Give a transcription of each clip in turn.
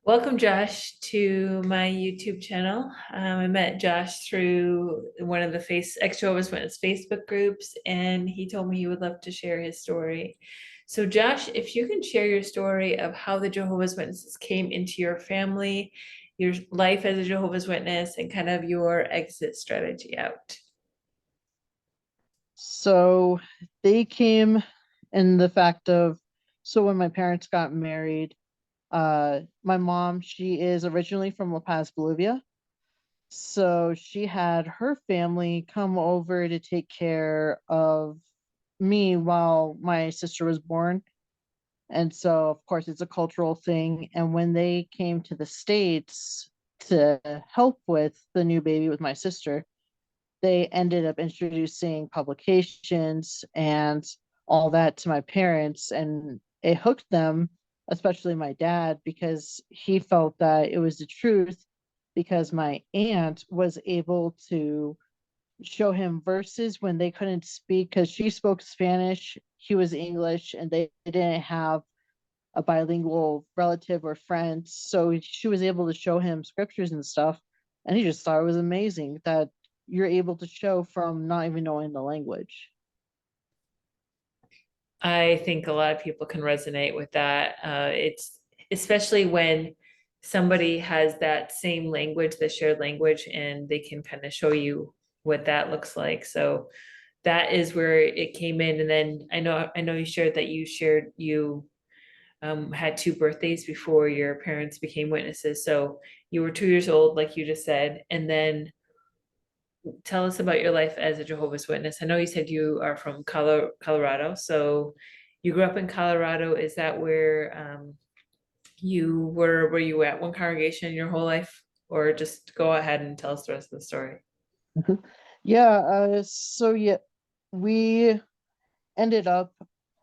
Welcome, Josh, to my YouTube channel. I met Josh through one of the ex-Jehovah's Witness Facebook groups, and he told me he would love to share his story. So, Josh, if you can share your story of how the Jehovah's Witnesses came into your family, your life as a Jehovah's Witness, and kind of your exit strategy out. So they came in the fact of, so when my parents got married, my mom, she is originally from La Paz, Bolivia. So she had her family come over to take care of me while my sister was born. And so, of course, it's a cultural thing. And when they came to the States to help with the new baby with my sister, they ended up introducing publications and all that to my parents, and it hooked them, especially my dad, because he felt that it was the truth, because my aunt was able to show him verses when they couldn't speak, because she spoke Spanish, he was English, and they didn't have a bilingual relative or friend. So she was able to show him scriptures and stuff. And he just thought it was amazing that you're able to show from not even knowing the language. I think a lot of people can resonate with that. It's especially when somebody has that same language, the shared language, and they can kind of show you what that looks like. So that is where it came in. And then I know you shared that you had two birthdays before your parents became witnesses. So you were 2 years old, like you just said, and then tell us about your life as a Jehovah's Witness. I know you said you are from Colorado, so you grew up in Colorado. Is that where you were? Were you at one congregation your whole life, or just go ahead and tell us the rest of the story? Yeah, so yeah, we ended up,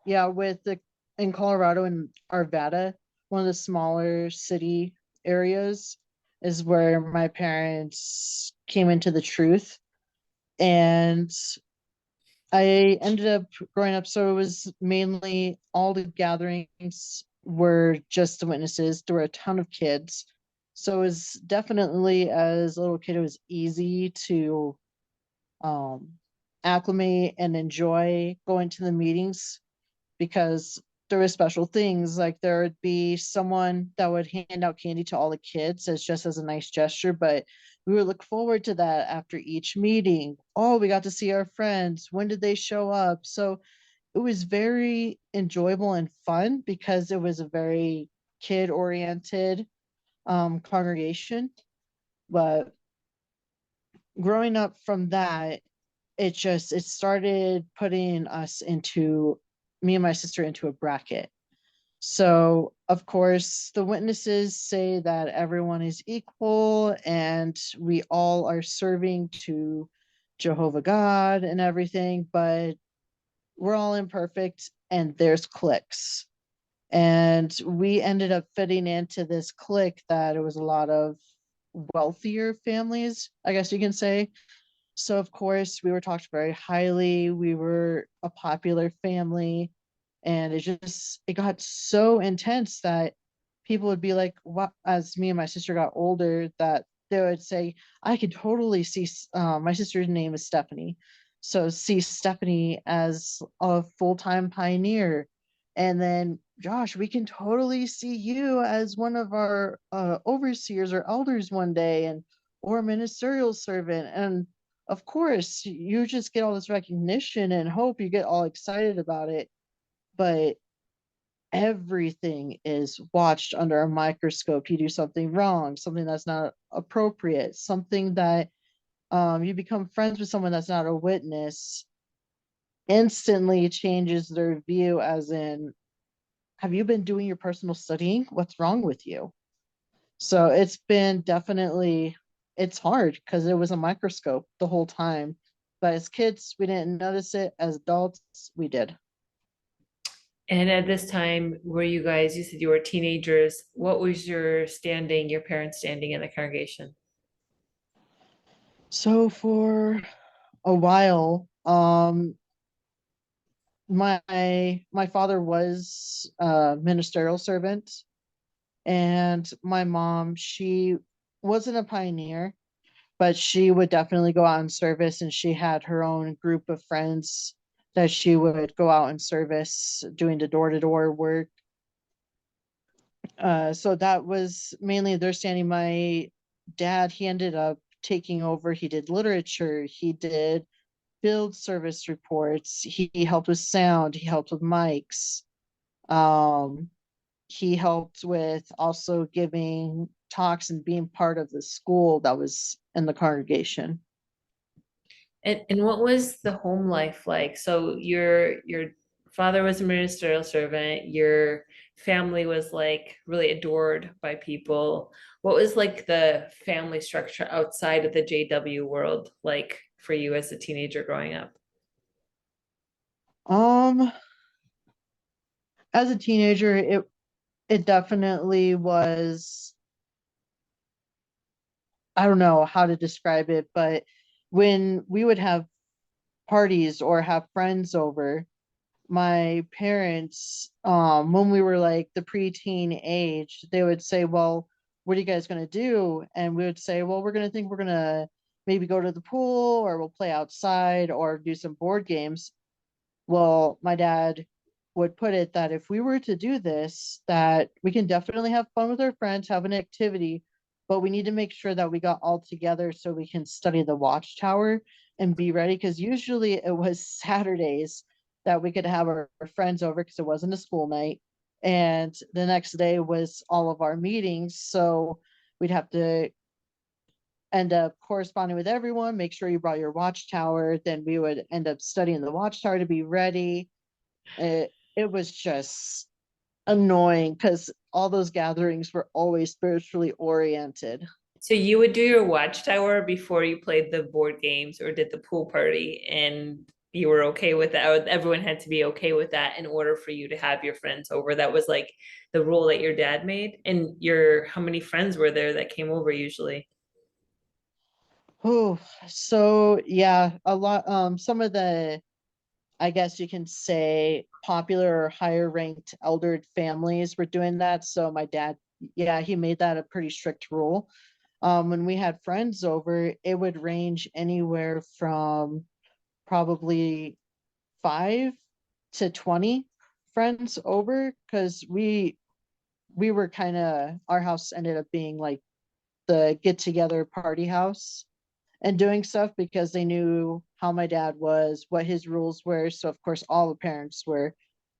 yeah, with the in Colorado in Arvada, one of the smaller city areas, is where my parents came into the truth. And I ended up growing up, so it was mainly all the gatherings were just the witnesses. There were a ton of kids. So it was definitely, as a little kid, it was easy to um, acclimate and enjoy going to the meetings, because there were special things, like there would be someone that would hand out candy to all the kids as just as a nice gesture, but we would look forward to that after each meeting. Oh, we got to see our friends, when did they show up? So it was very enjoyable and fun, because it was a very kid oriented congregation. But growing up from that, it started putting us into, me and my sister, into a bracket. So, of course, the witnesses say that everyone is equal and we all are serving to Jehovah God and everything, but we're all imperfect and there's cliques. And we ended up fitting into this clique that it was a lot of wealthier families, I guess you can say. So, of course, we were talked very highly. We were a popular family, and it got so intense that people would be like, what, as me and my sister got older, that they would say, I could totally see, my sister's name is Stephanie. So see Stephanie as a full-time pioneer. And then, Josh, we can totally see you as one of our overseers or elders one day, and or ministerial servant. And of course, you just get all this recognition and hope, you get all excited about it, but everything is watched under a microscope. You do something wrong, something that's not appropriate, something that you become friends with someone that's not a witness, instantly changes their view, as in, have you been doing your personal studying? What's wrong with you? So it's been definitely, it's hard because it was a microscope the whole time. But as kids, we didn't notice it. As adults, we did. And at this time, were you guys, you said you were teenagers. What was your parents' standing in the congregation? So for a while, my father was a ministerial servant, And my mom, she wasn't a pioneer, but she would definitely go out in service, and she had her own group of friends that she would go out in service doing the door-to-door work. So that was mainly their standing. My dad, he ended up taking over. He did literature, he did field service reports, he helped with sound, he helped with mics. Um, he helped with also giving talks and being part of the school that was in the congregation. And what was the home life like? So your father was a ministerial servant, your family was like really adored by people. What was like the family structure outside of the JW world like for you as a teenager growing up? Um, as a teenager, it definitely was, I don't know how to describe it, but when we would have parties or have friends over, my parents, when we were like the preteen age, they would say, well, what are you guys going to do? And we would say, well, we're going to maybe go to the pool, or we'll play outside, or do some board games. Well, my dad would put it that if we were to do this, that we can definitely have fun with our friends, have an activity, but we need to make sure that we got all together so we can study the Watchtower and be ready. Because usually it was Saturdays that we could have our friends over because it wasn't a school night. And the next day was all of our meetings. So we'd have to end up corresponding with everyone, make sure you brought your Watchtower. Then we would end up studying the Watchtower to be ready. It was just annoying because all those gatherings were always spiritually oriented. So you would do your watchtower before you played the board games or did the pool party, and you were okay with that. Or everyone had to be okay with that in order for you to have your friends over. That was like the rule that your dad made. And your how many friends were there that came over usually? Oh, so yeah, a lot. Some of the, I guess you can say, popular or higher ranked eldered families were doing that. So my dad, yeah, he made that a pretty strict rule. When we had friends over, it would range anywhere from probably 5 to 20 friends over, because we were kind of, our house ended up being like the get together party house and doing stuff, because they knew how my dad was, what his rules were. So of course all the parents were,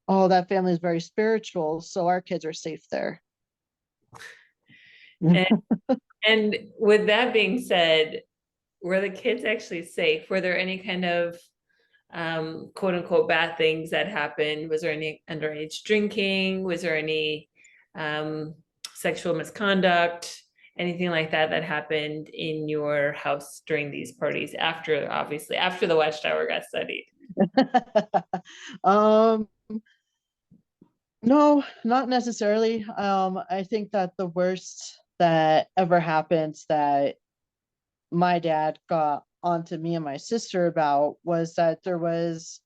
oh, that family is very spiritual, so our kids are safe there. And and with that being said, were the kids actually safe? Were there any kind of quote unquote bad things that happened? Was there any underage drinking? Was there any um, sexual misconduct? Anything like that that happened in your house during these parties after, obviously, after the Watchtower got studied? um no, not necessarily. I think that the worst that ever happened that my dad got onto me and my sister about was that there was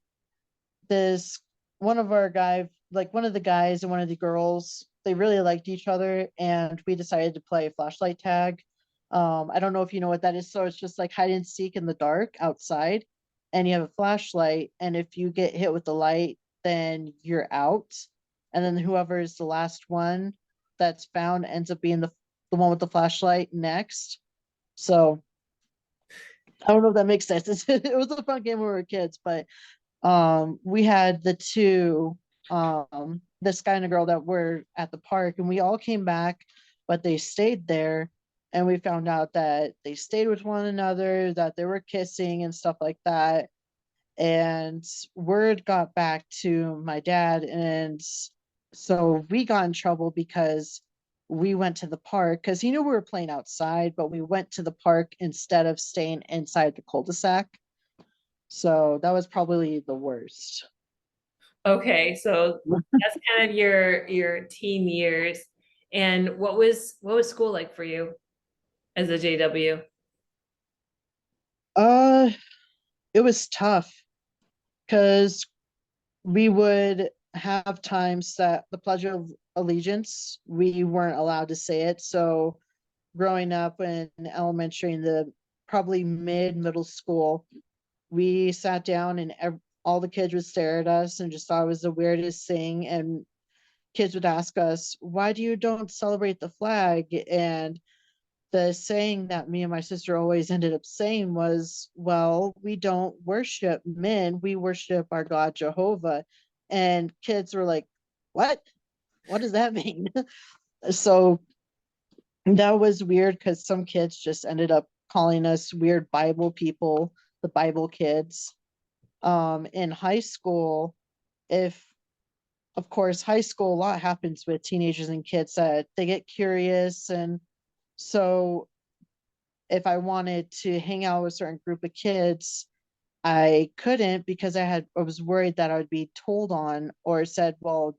this, one of our guy, like one of the guys and one of the girls, they really liked each other, and we decided to play flashlight tag. I don't know if you know what that is. So it's just like hide and seek in the dark outside, and you have a flashlight, and if you get hit with the light, then you're out, and then whoever is the last one that's found ends up being the one with the flashlight next. So I don't know if that makes sense. It was a fun game when we were kids, but we had the two, this guy and a girl that were at the park, and we all came back, but they stayed there, and we found out that they stayed with one another, that they were kissing and stuff like that. And word got back to my dad, and so we got in trouble because we went to the park because he knew we were playing outside, but we went to the park instead of staying inside the cul-de-sac. So that was probably the worst. Okay, so that's kind of your teen years. And what was school like for you as a JW? Uh, it was tough because we would. have times that the Pledge of Allegiance, we weren't allowed to say it. So growing up in elementary, in the probably middle school, we sat down and all the kids would stare at us and just thought it was the weirdest thing. And kids would ask us, why do you don't celebrate the flag? And the saying that me and my sister always ended up saying was, well, we don't worship men, we worship our God Jehovah. And kids were like, what does that mean? So that was weird because some kids just ended up calling us weird Bible people, the Bible kids. In high school, if of course high school, a lot happens with teenagers and kids that they get curious. And so if I wanted to hang out with a certain group of kids, I couldn't because I was worried that I would be told on or said, well,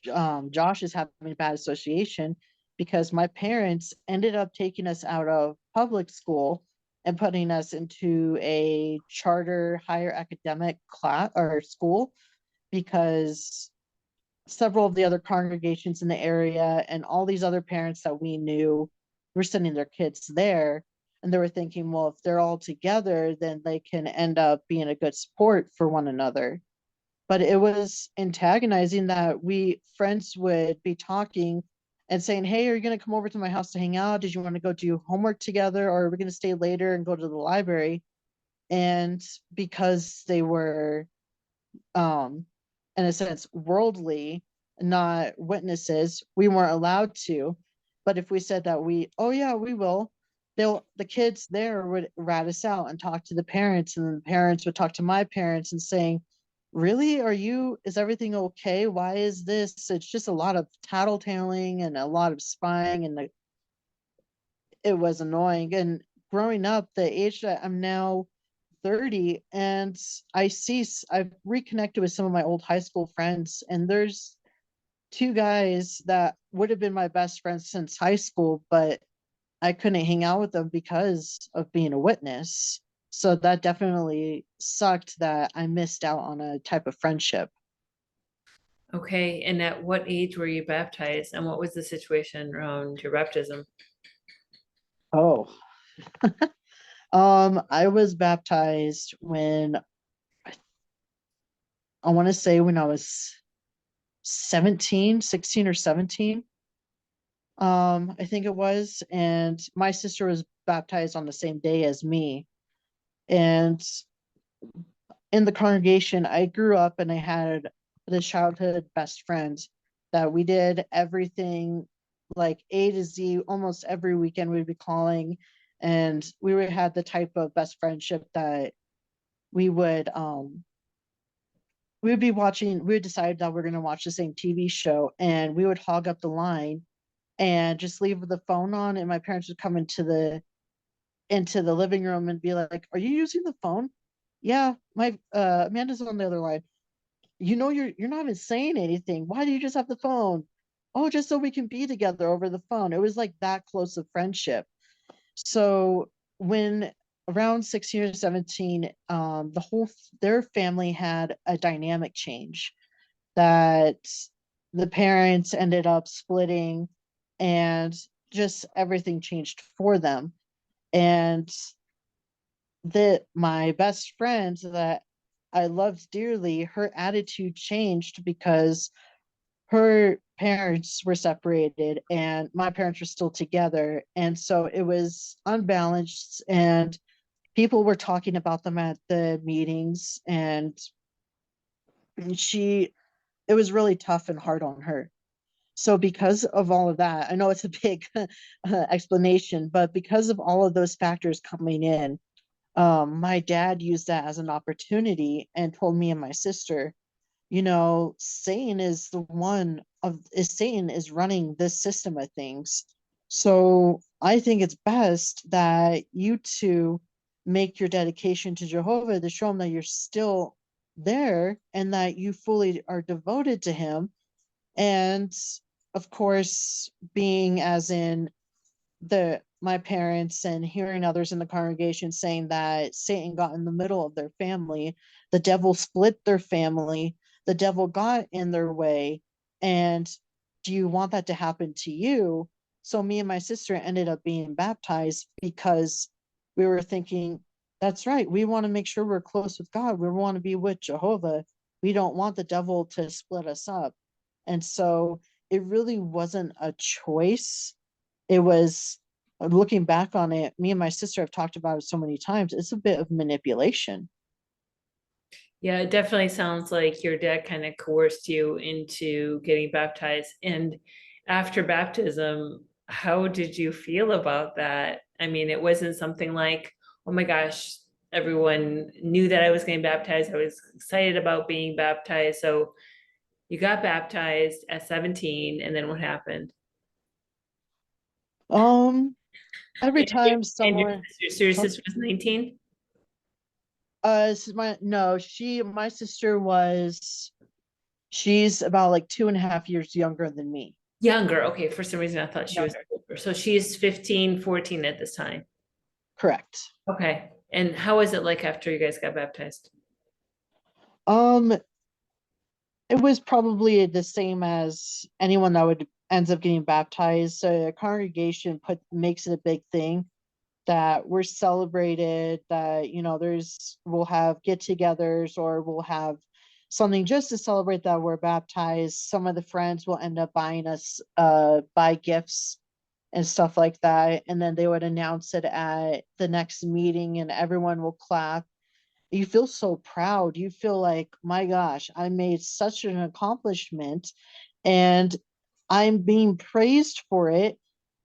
Josh is having a bad association, because my parents ended up taking us out of public school and putting us into a charter higher academic class or school, because several of the other congregations in the area and all these other parents that we knew were sending their kids there. And they were thinking, well, if they're all together, then they can end up being a good support for one another. But it was antagonizing that we friends would be talking and saying, hey, are you going to come over to my house to hang out? Did you want to go do homework together? Or are we going to stay later and go to the library? And because they were um in a sense worldly, not witnesses, we weren't allowed to. But if we said that oh yeah, we will, the kids there would rat us out and talk to the parents, and then the parents would talk to my parents and saying, really, is everything okay? Why is this? It's just a lot of tattletaling and a lot of spying, and it was annoying. And growing up, the age that I'm now 30, and I've reconnected with some of my old high school friends, and there's two guys that would have been my best friends since high school, but I couldn't hang out with them because of being a witness. So that definitely sucked, that I missed out on a type of friendship. Okay, and at what age were you baptized, and what was the situation around your baptism? Oh, I was baptized when I want to say when I was 17, 16 or 17. I think it was. And my sister was baptized on the same day as me. And in the congregation, I grew up and I had the childhood best friend that we did everything like A to Z almost every weekend we'd be calling. And we would have the type of best friendship that we would we would be watching, we would decide that we're gonna watch the same TV show, and we would hog up the line and just leave the phone on, and my parents would come into the living room and be like, are you using the phone? Yeah, my Amanda's on the other line. You're not even saying anything. Why do you just have the phone? Oh, just so we can be together over the phone. It was like that close of friendship. So when around 16 or 17, their family had a dynamic change, that the parents ended up splitting, and just everything changed for them. And my best friend that I loved dearly, her attitude changed because her parents were separated and my parents were still together. And so it was unbalanced, and people were talking about them at the meetings, and it was really tough and hard on her. So because of all of that, I know it's a big explanation, but because of all of those factors coming in, my dad used that as an opportunity and told me and my sister, Satan is running this system of things. So I think it's best that you two make your dedication to Jehovah to show him that you're still there and that you fully are devoted to him. And of course, being as in my parents and hearing others in the congregation saying that Satan got in the middle of their family, the devil split their family, the devil got in their way, and do you want that to happen to you? So me and my sister ended up being baptized because we were thinking, that's right, we want to make sure we're close with God, we want to be with Jehovah, we don't want the devil to split us up. And so it really wasn't a choice. It was, looking back on it, me and my sister have talked about it so many times, it's a bit of manipulation. Yeah, it definitely sounds like your dad kind of coerced you into getting baptized. And after baptism, how did you feel about that? I mean, it wasn't something like, oh my gosh, everyone knew that I was getting baptized. I was excited about being baptized. So you got baptized at 17, and then what happened? Um, every And time your someone, your so, sister was 19? this is my, no, my sister was, she's about like 2.5 years younger than me. Younger. Okay, for some reason I thought she was Younger. older. So she's 15, 14 at this time. Correct. Okay. And how was it like after you guys got baptized? Um, it was probably the same as anyone that would ends up getting baptized. So the congregation makes it a big thing that we're celebrated, that we'll have get-togethers, or we'll have something just to celebrate that we're baptized. Some of the friends will end up buying us buy gifts and stuff like that, and then they would announce it at the next meeting and everyone will clap. You feel so proud. You feel like, my gosh, I made such an accomplishment and I'm being praised for it.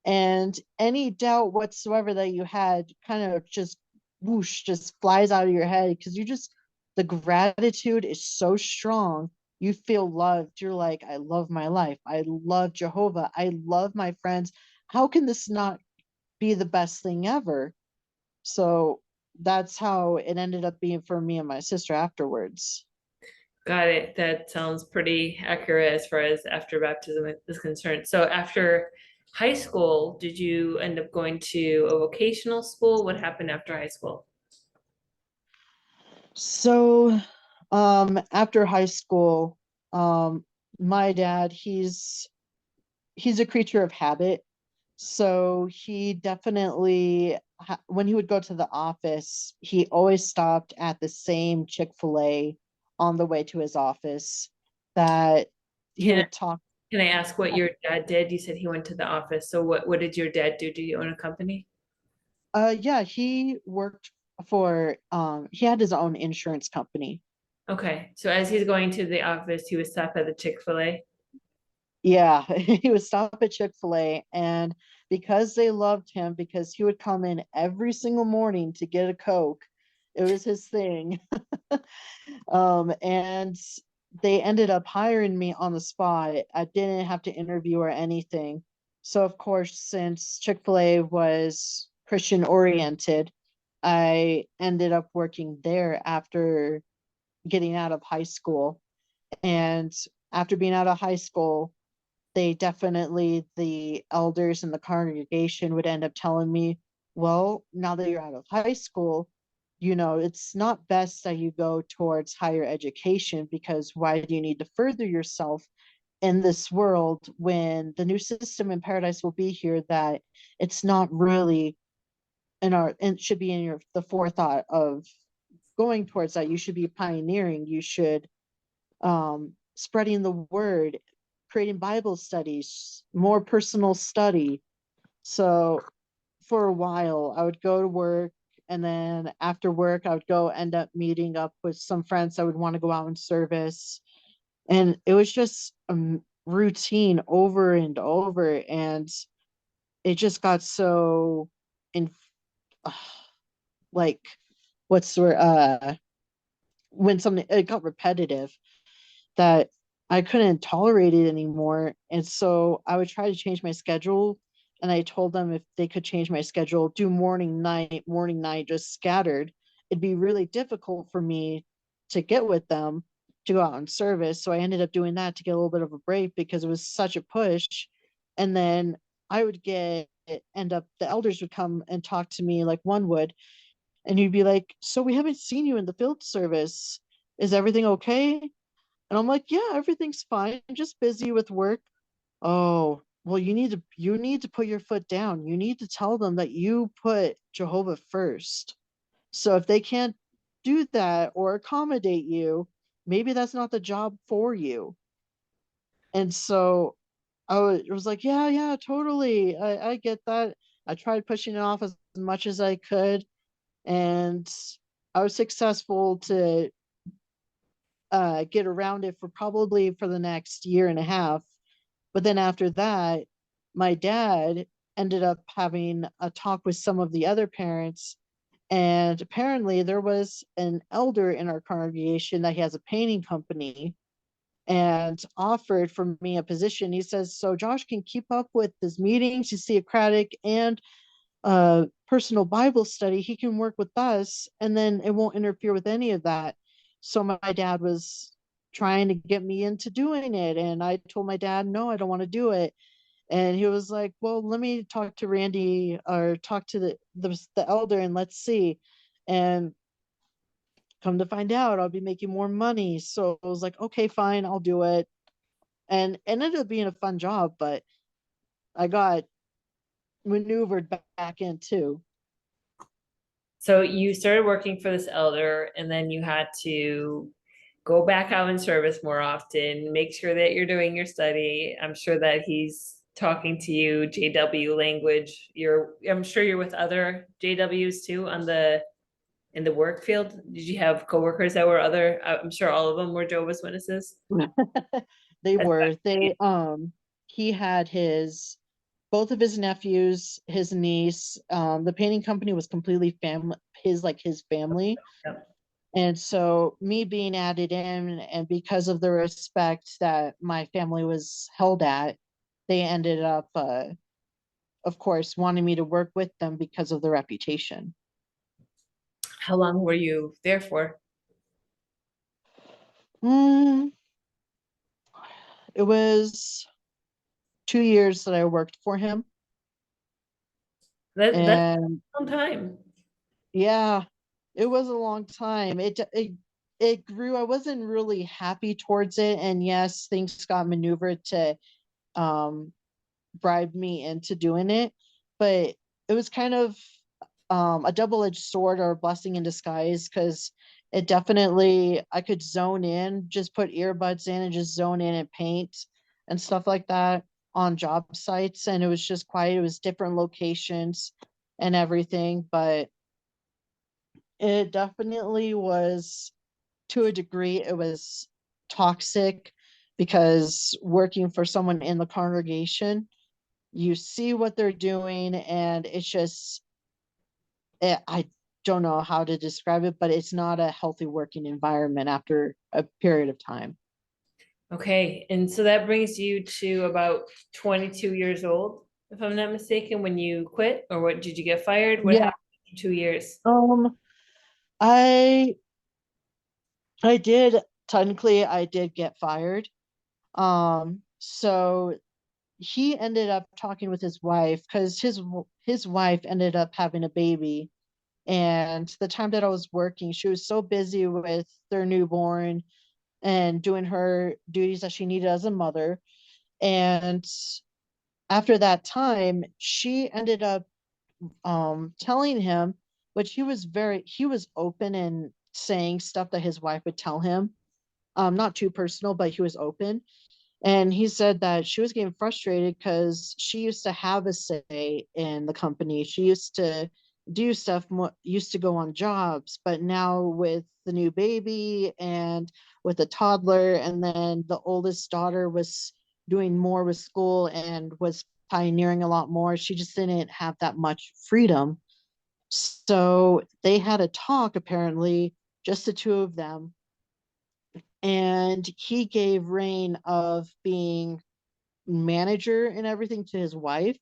And any doubt whatsoever that you had kind of just whoosh, just flies out of your head, because the gratitude is so strong. You feel loved. You're like, I love my life. I love Jehovah. I love my friends. How can this not be the best thing ever? So that's how it ended up being for me and my sister afterwards. Got it. That sounds pretty accurate as far as after baptism is concerned. So after high school, did you end up going to a vocational school? What happened after high school? So after high school, um my dad, he's a creature of habit. So he definitely, when he would go to the office, he always stopped at the same Chick-fil-A on the way to his office, that he Can would talk. can I ask what your dad did? You said he went to the office. So what did your dad do? Do you own a company? Yeah, he worked for, he had his own insurance company. Okay. So as he's going to the office, he was stopped at the Chick-fil-A. Yeah, he would stop at Chick-fil-A, and because they loved him, because he would come in every single morning to get a Coke, it was his thing. And they ended up hiring me on the spot. I didn't have to interview or anything. So of course, since Chick-fil-A was Christian oriented, I ended up working there after getting out of high school. And after being out of high school, the elders in the congregation would end up telling me, well, now that you're out of high school, it's not best that you go towards higher education, because why do you need to further yourself in this world when the new system in paradise will be here, that it's not really it should be in the forethought of going towards that. You should be pioneering. You should, spreading the word, creating Bible studies, more personal study. So for a while, I would go to work, and then after work, I would go end up meeting up with some friends that would want to go out in service. And it was just a routine over and over. And it just got so in, like, what's the word? When something, it got repetitive, that I couldn't tolerate it anymore. And so I would try to change my schedule. And I told them if they could change my schedule, do morning, night, just scattered. It'd be really difficult for me to get with them to go out in service. So I ended up doing that to get a little bit of a break, because it was such a push. And then I would end up, the elders would come and talk to me, like one would, and you'd be like, so we haven't seen you in the field service. Is everything okay? And I'm like, yeah, everything's fine. I'm just busy with work. Oh, well, you need to put your foot down. You need to tell them that you put Jehovah first. So if they can't do that or accommodate you, maybe that's not the job for you. And so I was like, yeah, yeah, totally. I get that. I tried pushing it off as much as I could, and I was successful to get around it for probably for the next year and a half. But then after that, my dad ended up having a talk with some of the other parents. And apparently, there was an elder in our congregation that he has a painting company and offered for me a position. He says, so Josh can keep up with his meetings, he's theocratic, and personal Bible study. He can work with us, and then it won't interfere with any of that. So my dad was trying to get me into doing it. And I told my dad, no, I don't want to do it. And he was like, well, let me talk to Randy or talk to the elder and let's see. And come to find out, I'll be making more money. So I was like, okay, fine, I'll do it. And it ended up being a fun job, but I got maneuvered back in too. So you started working for this elder, and then you had to go back out in service more often, make sure that you're doing your study. I'm sure that he's talking to you JW language. I'm sure you're with other JWs too on the in the work field. Did you have coworkers that were other? I'm sure all of them were Jehovah's Witnesses. They were. He had his both of his nephews, his niece. The painting company was completely family, his family. Yep. And so me being added in, and because of the respect that my family was held at, they ended up, of course, wanting me to work with them because of the reputation. How long were you there for? Mm, it was 2 years that I worked for him. That's And a long time. yeah, it was a long time. It grew. I wasn't really happy towards it. And yes, things got maneuvered to um bribe me into doing it, but it was kind of a double-edged sword or a blessing in disguise, because it definitely I could zone in, just put earbuds in and just zone in and paint and stuff like that on job sites, and it was just quiet. It was different locations and everything, but it definitely was, to a degree, it was toxic, because working for someone in the congregation, you see what they're doing, and it's just, I don't know how to describe it, but it's not a healthy working environment after a period of time. Okay, and so that brings you to about 22 years old, if I'm not mistaken, when you quit, or what, did you get fired? What Yeah. happened in 2 years? Um, I I did technically I did get fired. So he ended up talking with his wife, because his wife ended up having a baby. And the time that I was working, she was so busy with their newborn and doing her duties that she needed as a mother. And after that time, she ended up telling him, which he was open and saying stuff that his wife would tell him. Not too personal, but he was open. And he said that she was getting frustrated because she used to have a say in the company. She used to do stuff, used to go on jobs, but now with the new baby and with a toddler, and then the oldest daughter was doing more with school and was pioneering a lot more, she just didn't have that much freedom. So they had a talk, apparently, just the two of them. And he gave reign of being manager and everything to his wife,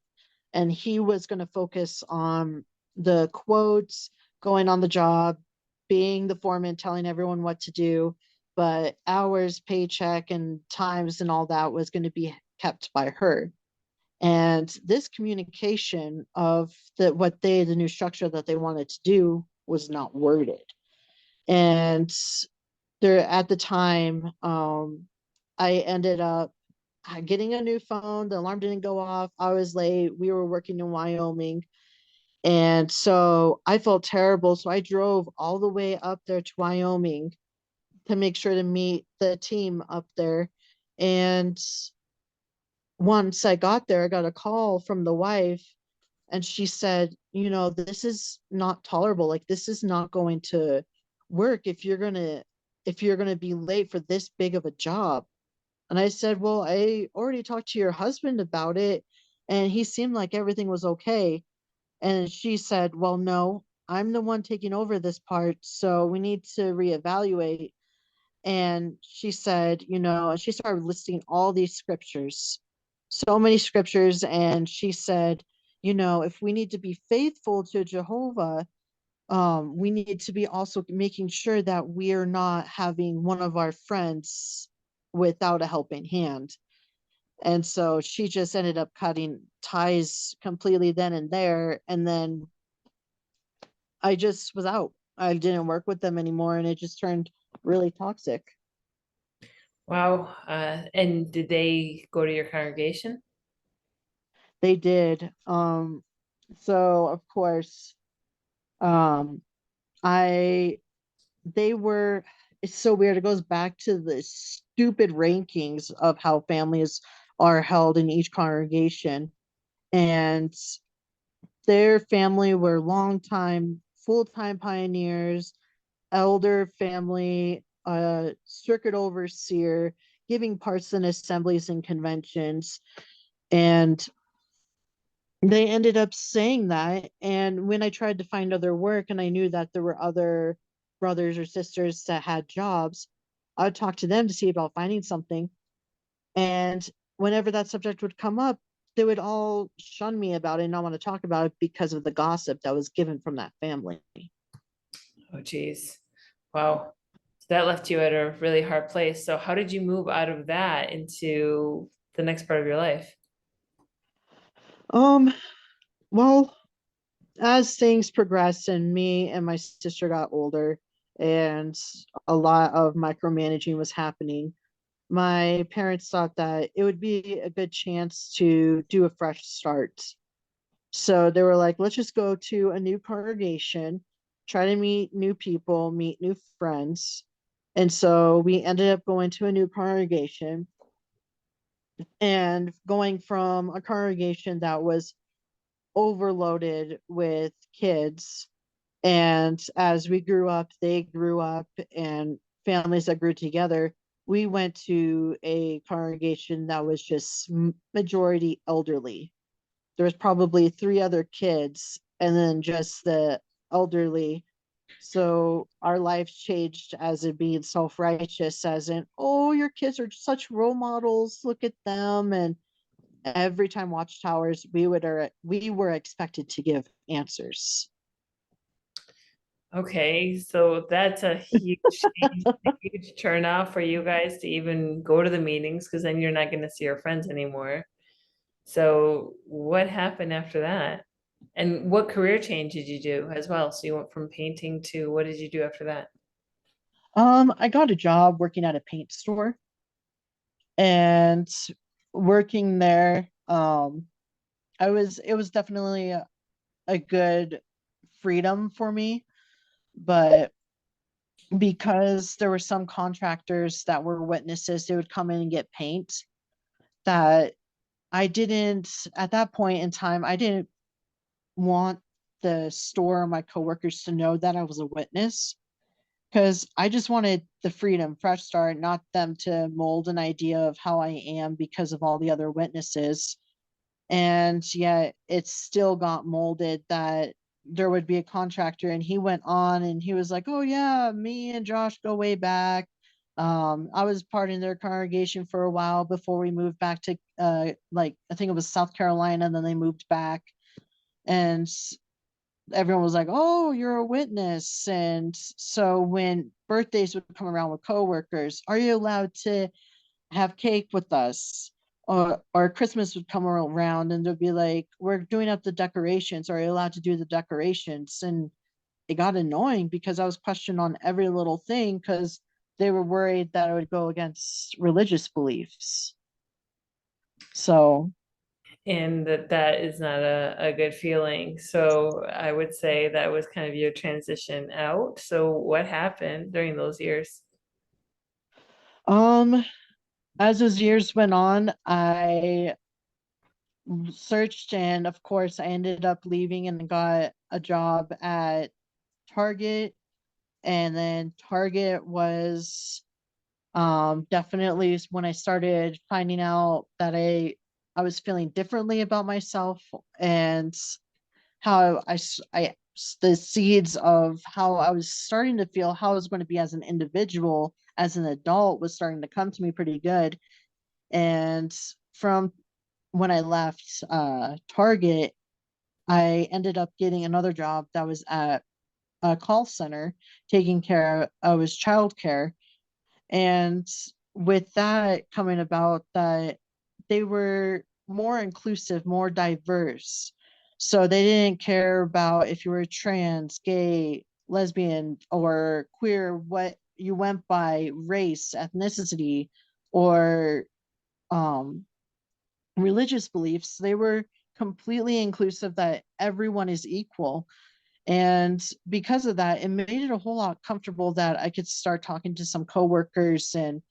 and he was going to focus on the quotes, going on the job, being the foreman, telling everyone what to do, but hours, paycheck, and times and all that was going to be kept by her. And this communication of the new structure that they wanted to do was not worded. And there at the time, I ended up getting a new phone. The alarm didn't go off. I was late. We were working in Wyoming. And so I felt terrible. So I drove all the way up there to Wyoming to make sure to meet the team up there. And once I got there, I got a call from the wife, and she said, this is not tolerable. Like, this is not going to work if you're gonna be late for this big of a job. And I said, well, I already talked to your husband about it, and he seemed like everything was okay. And she said, well, no, I'm the one taking over this part, so we need to reevaluate. And she said, and she started listing all these scriptures, so many scriptures. And she said, if we need to be faithful to Jehovah, we need to be also making sure that we are not having one of our friends without a helping hand. And so she just ended up cutting ties completely then and there. And then I just was out. I didn't work with them anymore, and it just turned really toxic. Wow. And did they go to your congregation? They did. So of course, um, I they were. It's so weird. It goes back to the stupid rankings of how families are held in each congregation, and their family were longtime full-time pioneers, elder family, circuit overseer, giving parts in assemblies and conventions. And they ended up saying that. And when I tried to find other work and I knew that there were other brothers or sisters that had jobs, I would talk to them to see about finding something. And whenever that subject would come up, they would all shun me about it and not want to talk about it because of the gossip that was given from that family. Oh, geez. Wow. So that left you at a really hard place. So how did you move out of that into the next part of your life? Um, well, as things progressed and me and my sister got older and a lot of micromanaging was happening, my parents thought that it would be a good chance to do a fresh start. So they were like, let's just go to a new congregation, try to meet new people, meet new friends. And so we ended up going to a new congregation, and going from a congregation that was overloaded with kids. And as we grew up, they grew up, and families that grew together, we went to a congregation that was just majority elderly. There was probably three other kids and then just the elderly. So our lives changed as it being self-righteous, as in, oh, your kids are such role models, look at them. And every time Watchtowers, we were expected to give answers. Okay, so that's a huge change, a huge turn off for you guys to even go to the meetings because then you're not going to see your friends anymore. So what happened after that? And what career change did you do as well? So you went from painting to what did you do after that? I got a job working at a paint store, and working there, it was definitely a good freedom for me, but because there were some contractors that were witnesses, they would come in and get paint that I didn't, at that point in time, I didn't want the store or my coworkers to know that I was a witness, because I just wanted the freedom, fresh start, not them to mold an idea of how I am because of all the other witnesses. And yet it still got molded that there would be a contractor, and he went on and he was like, oh yeah, me and Josh go way back. I was part in their congregation for a while before we moved back to like I think it was South Carolina, and then they moved back. And everyone was like, oh, you're a witness. And so when birthdays would come around with coworkers, are you allowed to have cake with us? Or Christmas would come around and they'd be like, we're doing up the decorations. Are you allowed to do the decorations? And it got annoying because I was questioned on every little thing, because they were worried that it would go against religious beliefs. So, And that is not a good feeling. So I would say that was kind of your transition out. So what happened during those years? um, as those years went on, I searched, and of course I ended up leaving and got a job at Target. And then Target was definitely when I started finding out that I was feeling differently about myself, and how the seeds of how I was starting to feel how I was going to be as an individual, as an adult, was starting to come to me pretty good. And from when I left Target, I ended up getting another job that was at a call center taking care of his childcare. And with that coming about, that they were more inclusive, more diverse. So they didn't care about if you were trans, gay, lesbian, or queer, what you went by, race, ethnicity, or um, religious beliefs. They were completely inclusive, that everyone is equal. And because of that, it made it a whole lot comfortable that I could start talking to some coworkers and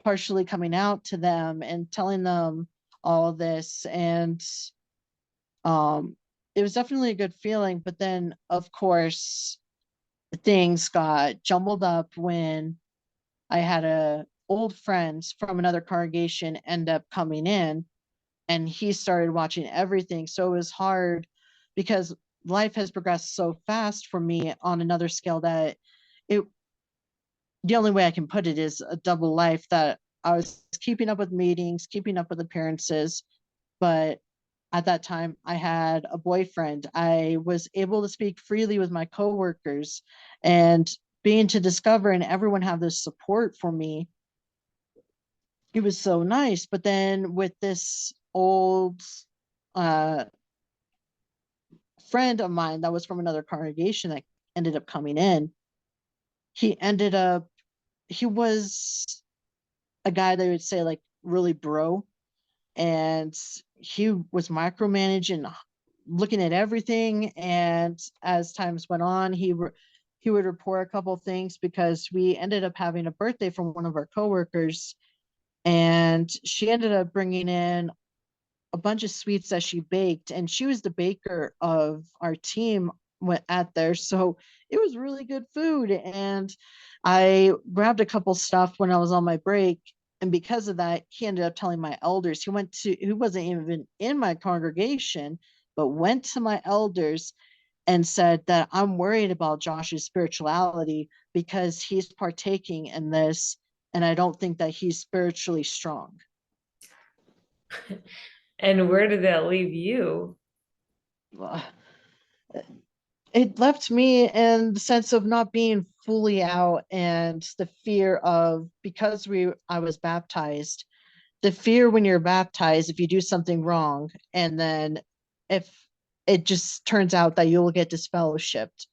partially coming out to them and telling them all of this. And um, it was definitely a good feeling. But then, of course, things got jumbled up when I had a old friend from another congregation end up coming in, and he started watching everything. So it was hard because life has progressed so fast for me on another scale that it the only way I can put it is a double life, that I was keeping up with meetings, keeping up with appearances, but at that time I had a boyfriend. I was able to speak freely with my coworkers, and being to discover and everyone have this support for me, it was so nice. But then with this old uh friend of mine that was from another congregation that ended up coming in, he ended up he was a guy that would say like really bro, and he was micromanaging, looking at everything. And as times went on, he would report a couple things, because we ended up having a birthday from one of our coworkers, and she ended up bringing in a bunch of sweets that she baked, and she was the baker of our team went at there. So it was really good food. And I grabbed a couple stuff when I was on my break. And because of that, he ended up telling my elders. He wasn't even in my congregation, but went to my elders and said that I'm worried about Josh's spirituality because he's partaking in this, and I don't think that he's spiritually strong. And where did that leave you? It left me in the sense of not being fully out, and the fear of, because we I was baptized, the fear when you're baptized, if you do something wrong, and then if it just turns out that you'll get disfellowshipped,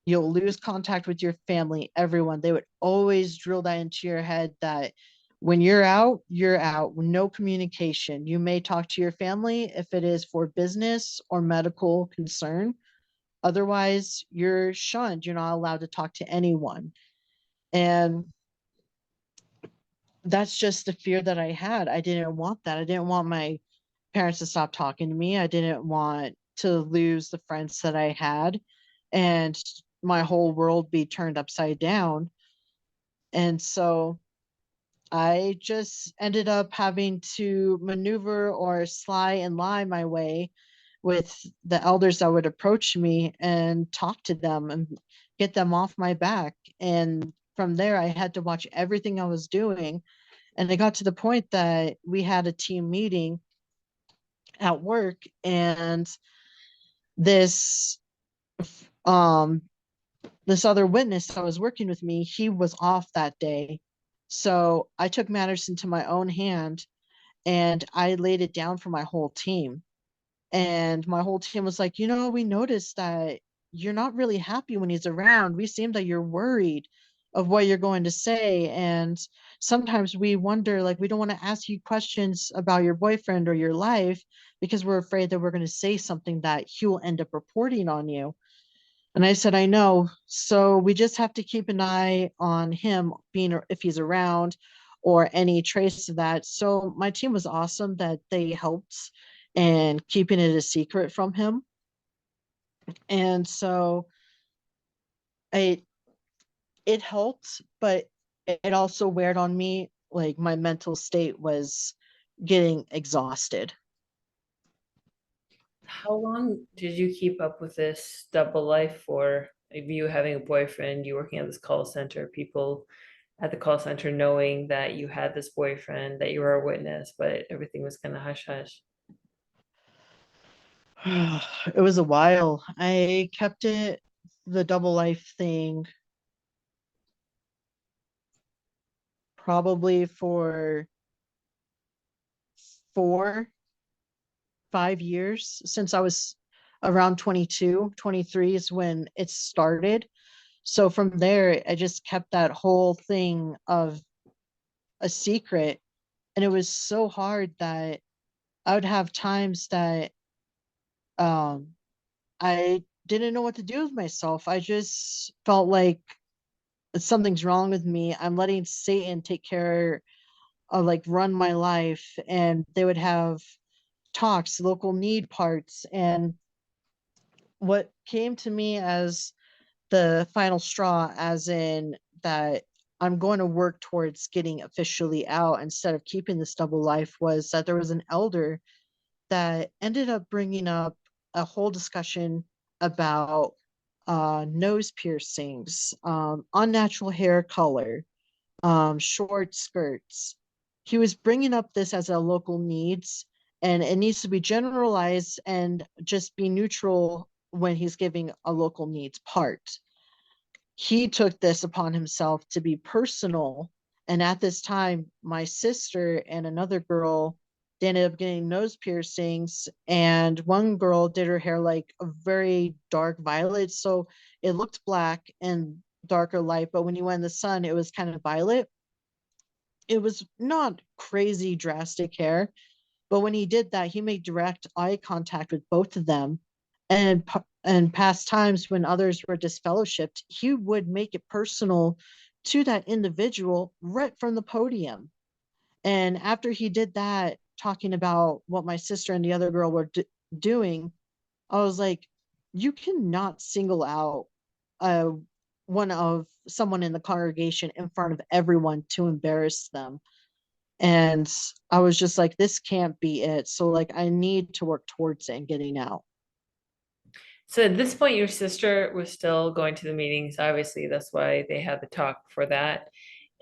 you'll lose contact with your family, everyone. They would always drill that into your head that when you're out, no communication. You may talk to your family if it is for business or medical concern. Otherwise, you're shunned. You're not allowed to talk to anyone. And that's just the fear that I had. I didn't want that. I didn't want my parents to stop talking to me. I didn't want to lose the friends that I had and my whole world be turned upside down. And so I just ended up having to maneuver or sly and lie my way with the elders that would approach me and talk to them and get them off my back. And from there, I had to watch everything I was doing. And it got to the point that we had a team meeting at work, and this um this other witness that was working with me, he was off that day. So I took matters into my own hand, and I laid it down for my whole team. And my whole team was like, we noticed that you're not really happy when he's around. We seem that you're worried. of what you're going to say. And sometimes we wonder, like, we don't want to ask you questions about your boyfriend or your life because we're afraid that we're going to say something that he will end up reporting on you. And I said, I know. So we just have to keep an eye on him being, if he's around or any trace of that. So my team was awesome that they helped and keeping it a secret from him. And so I it helped, but it also weared on me. Like my mental state was getting exhausted. How long did you keep up with this double life for? Like you having a boyfriend, you working at this call center, people at the call center knowing that you had this boyfriend, that you were a witness, but everything was kind of hush hush. It was a while. I kept it, the double life thing, probably for 4, 5 years since I was around 22, 23 is when it started. So from there, I just kept that whole thing of a secret. And it was so hard that I would have times that um I didn't know what to do with myself. I just felt like something's wrong with me. I'm letting Satan take care of, like, run my life. And they would have talks, local need parts. And what came to me as the final straw, as in that I'm going to work towards getting officially out instead of keeping this double life, was that there was an elder that ended up bringing up a whole discussion about nose piercings, unnatural hair color, short skirts. He was bringing up this as a local needs, and it needs to be generalized and just be neutral when he's giving a local needs part. He took this upon himself to be personal. And at this time, my sister and another girl, they ended up getting nose piercings. And one girl did her hair like a very dark violet. So it looked black and darker light, but when you went in the sun, it was kind of violet. It was not crazy drastic hair, but when he did that, he made direct eye contact with both of them. And past times when others were disfellowshipped, he would make it personal to that individual right from the podium. And after he did that, talking about what my sister and the other girl were doing, I was like, you cannot single out uh, one of someone in the congregation in front of everyone to embarrass them. And I was just like, this can't be it. So, like, I need to work towards it and getting out. So at this point, your sister was still going to the meetings. Obviously, that's why they had the talk for that.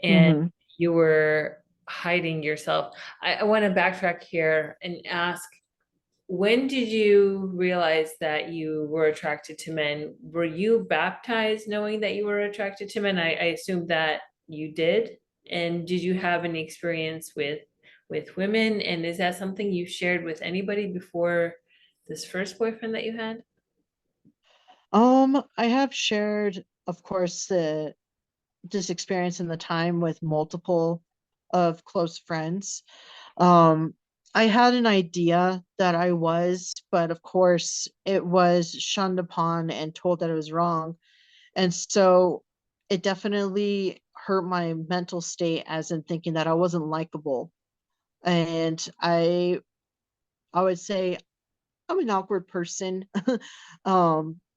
And Hmm. you were hiding yourself. I want to backtrack here and ask, when did you realize that you were attracted to men? Were you baptized knowing that you were attracted to men? I assume that you did. And did you have any experience with women? And is that something you shared with anybody before this first boyfriend that you had? I have shared, of course, the this experience in the time with multiple of close friends. Um, I had an idea that I was, but of course, it was shunned upon and told that it was wrong. And so it definitely hurt my mental state, as in thinking that I wasn't likable. And I would say I'm an awkward person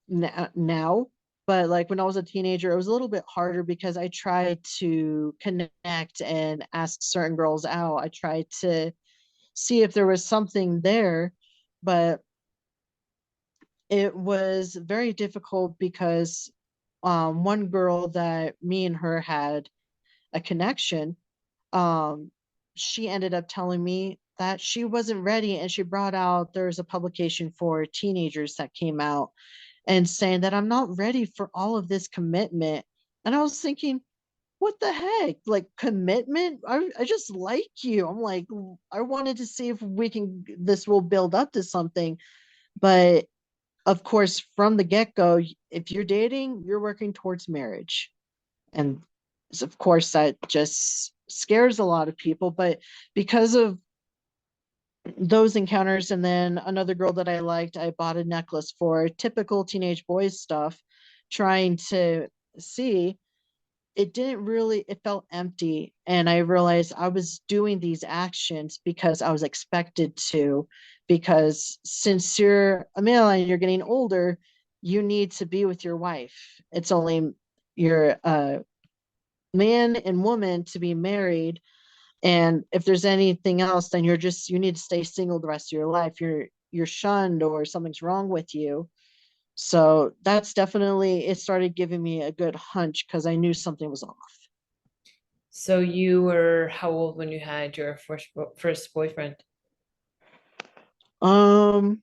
now, but like when I was a teenager, it was a little bit harder because I tried to connect and ask certain girls out. I tried to see if there was something there, but it was very difficult because one girl that me and her had a connection, um, she ended up telling me that she wasn't ready, and she brought out, there's a publication for teenagers that came out and saying that I'm not ready for all of this commitment. And I was thinking, what the heck? Like, commitment? I just like you. I'm like, I wanted to see if this will build up to something. But of course, from the get go, if you're dating, you're working towards marriage. And So of course, that just scares a lot of people. But because of those encounters, and then another girl that I liked, I bought a necklace for, typical teenage boys stuff, trying to see. It didn't really, it felt empty. And I realized I was doing these actions because I was expected to, because since you're a male and you're getting older, you need to be with your wife. It's only you're a man and woman to be married. And if there's anything else, then you need to stay single the rest of your life. You're shunned or something's wrong with you. So that's definitely, it started giving me a good hunch because I knew something was off. So you were how old when you had your first boyfriend? Um,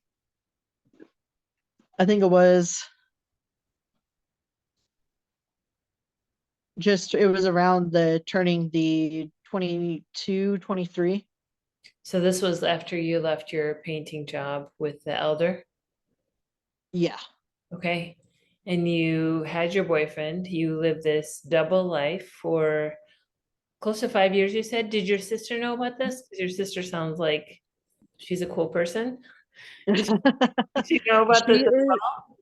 I think it was it was around the turning the 22, 23. So this was after you left your painting job with the elder, Yeah. okay? And you had your boyfriend. You lived this double life for close to 5 years, you said. Did your sister know about this? Because your sister sounds like she's a cool person. Did she, did she know about this She as is, well?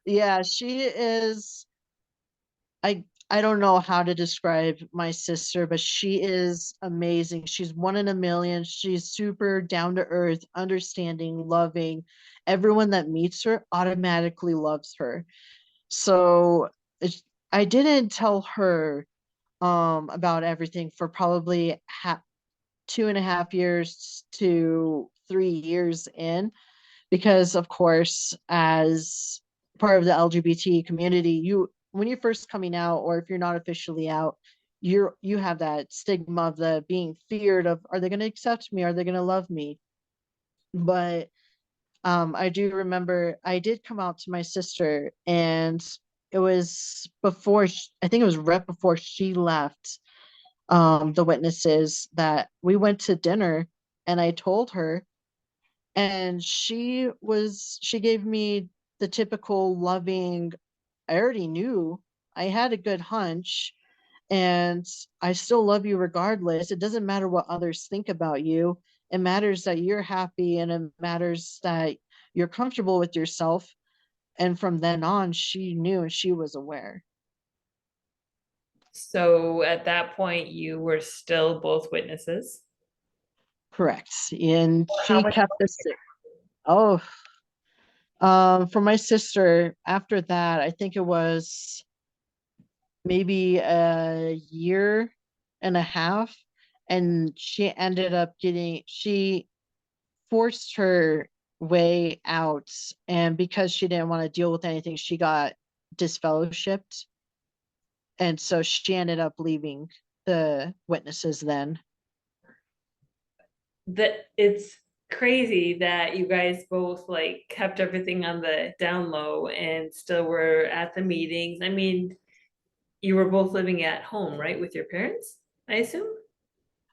yeah, she is. I don't know how to describe my sister, but she is amazing. She's one in a million. She's super down to earth, understanding, loving. Everyone that meets her automatically loves her. So it's, I didn't tell her about everything for probably 2.5 years to 3 years in, because of course, as part of the LGBT community, you, when you're first coming out, or if you're not officially out, you have that stigma of the being feared of, are they going to accept me, are they going to love me? But I do remember I did come out to my sister, and it was before I think it was right before she left, the witnesses, that we went to dinner, and I told her, and she gave me the typical loving, I already knew, I had a good hunch, and I still love you regardless. It doesn't matter what others think about you. It matters that you're happy, and it matters that you're comfortable with yourself. And from then on, she knew and she was aware. So at that point, you were still both witnesses. Correct. And How she much? kept us. Oh, for my sister, after that, I think it was maybe a year and a half, and she forced her way out, and because she didn't want to deal with anything, she got disfellowshipped, and so she ended up leaving the witnesses then. That it's crazy that you guys both like kept everything on the down low and still were at the meetings. I mean, you were both living at home, right, with your parents, I assume?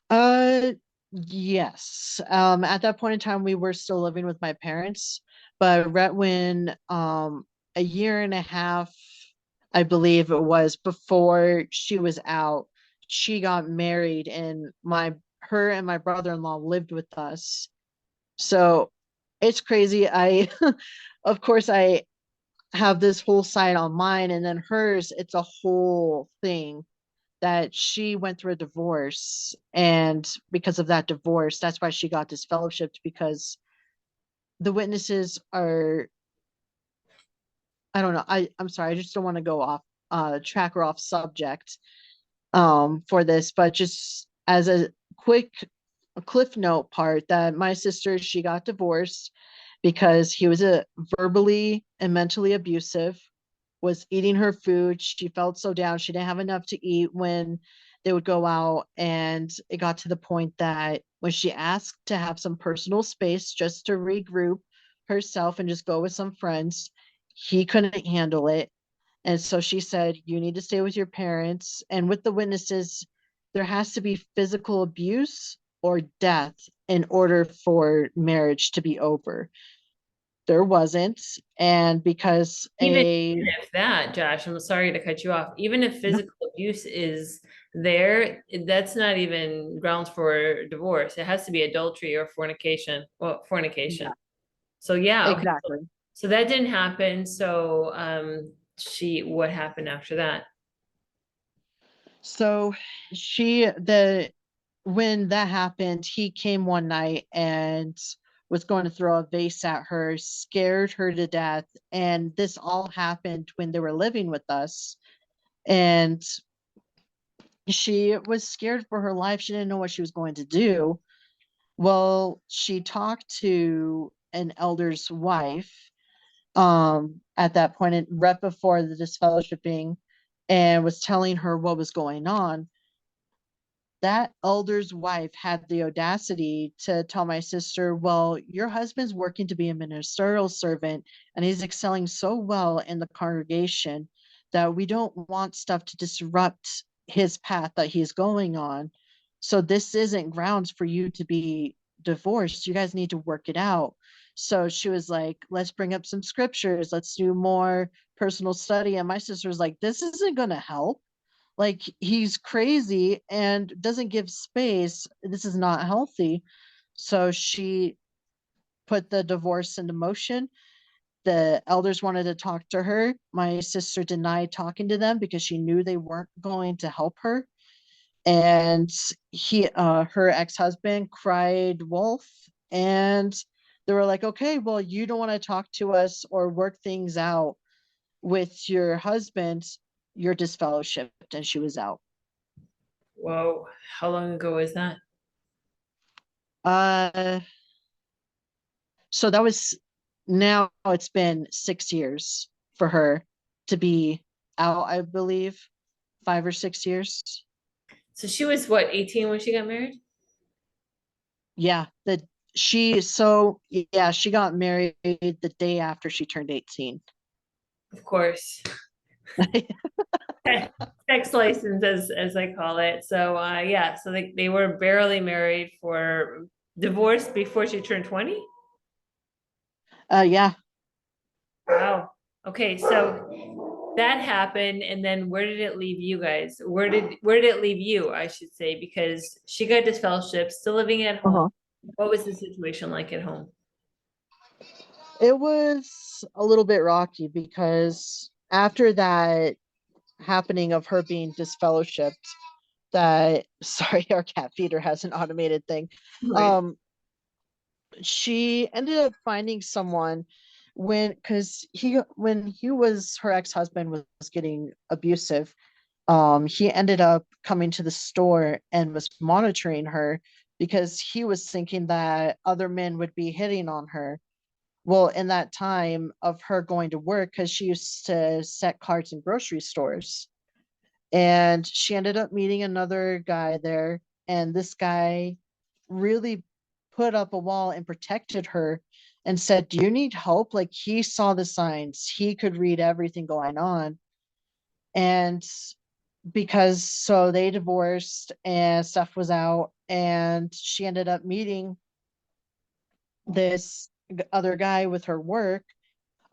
Uh, yes. At that point in time, we were still living with my parents, but right when, a year and a half, I believe it was, before she was out, she got married, and her and my brother-in-law lived with us. So it's crazy. Of course, I have this whole side on mine, and then hers, it's a whole thing that she went through a divorce, and because of that divorce, that's why she got disfellowshipped, because the witnesses are, I don't know, I'm sorry, I just don't want to go off track or off subject for this, but just as a quick cliff note part, that my sister, she got divorced because he was a verbally and mentally abusive, was eating her food. She felt so down. She didn't have enough to eat when they would go out. And it got to the point that when she asked to have some personal space just to regroup herself and just go with some friends, he couldn't handle it. And so she said, you need to stay with your parents. And with the witnesses, there has to be physical abuse or death in order for marriage to be over. There wasn't. And because Even a if that, Josh, I'm sorry to cut you off, even if no, physical abuse is there, that's not even grounds for divorce. It has to be adultery or fornication. Well, fornication. Yeah, So yeah, okay. exactly. So that didn't happen. So what happened after that? So the when that happened, he came one night and was going to throw a vase at her, scared her to death. And this all happened when they were living with us. And she was scared for her life. She didn't know what she was going to do. Well, she talked to an elder's wife at that point, right before the disfellowshipping, and was telling her what was going on. That elder's wife had the audacity to tell my sister, well, your husband's working to be a ministerial servant and he's excelling so well in the congregation that we don't want stuff to disrupt his path that he's going on. So this isn't grounds for you to be divorced. You guys need to work it out. So she was like, let's bring up some scriptures, let's do more personal study. And my sister was like, this isn't going to help. Like, he's crazy and doesn't give space. This is not healthy. So she put the divorce into motion. The elders wanted to talk to her. My sister denied talking to them because she knew they weren't going to help her. And her ex-husband cried wolf, and they were like, okay, well, you don't want to talk to us or work things out with your husband, you're disfellowshipped. And she was out. Whoa, how long ago was that? Uh, so that was now it's been 6 years for her to be out, I believe, 5 or 6 years. So she was what, 18 when she got married? Yeah, yeah, she got married the day after she turned 18. Of course. Sex license as I call it. So yeah, so they were barely married for divorce before she turned 20. Yeah. Wow. Okay, so that happened, and then where did it leave you guys? Where did it leave you, I should say, because she got disfellowship, still living at home. Uh-huh. What was the situation like at home? It was a little bit rocky because after that happening of her being disfellowshipped, that sorry, our cat feeder has an automated thing. Right. Um, she ended up finding someone when he was her ex-husband was getting abusive. He ended up coming to the store and was monitoring her because he was thinking that other men would be hitting on her. Well, in that time of her going to work, because she used to set cards in grocery stores, and she ended up meeting another guy there, and this guy really put up a wall and protected her and said, do you need help? Like, he saw the signs, he could read everything going on. And because so they divorced and stuff was out, and she ended up meeting this other guy with her work.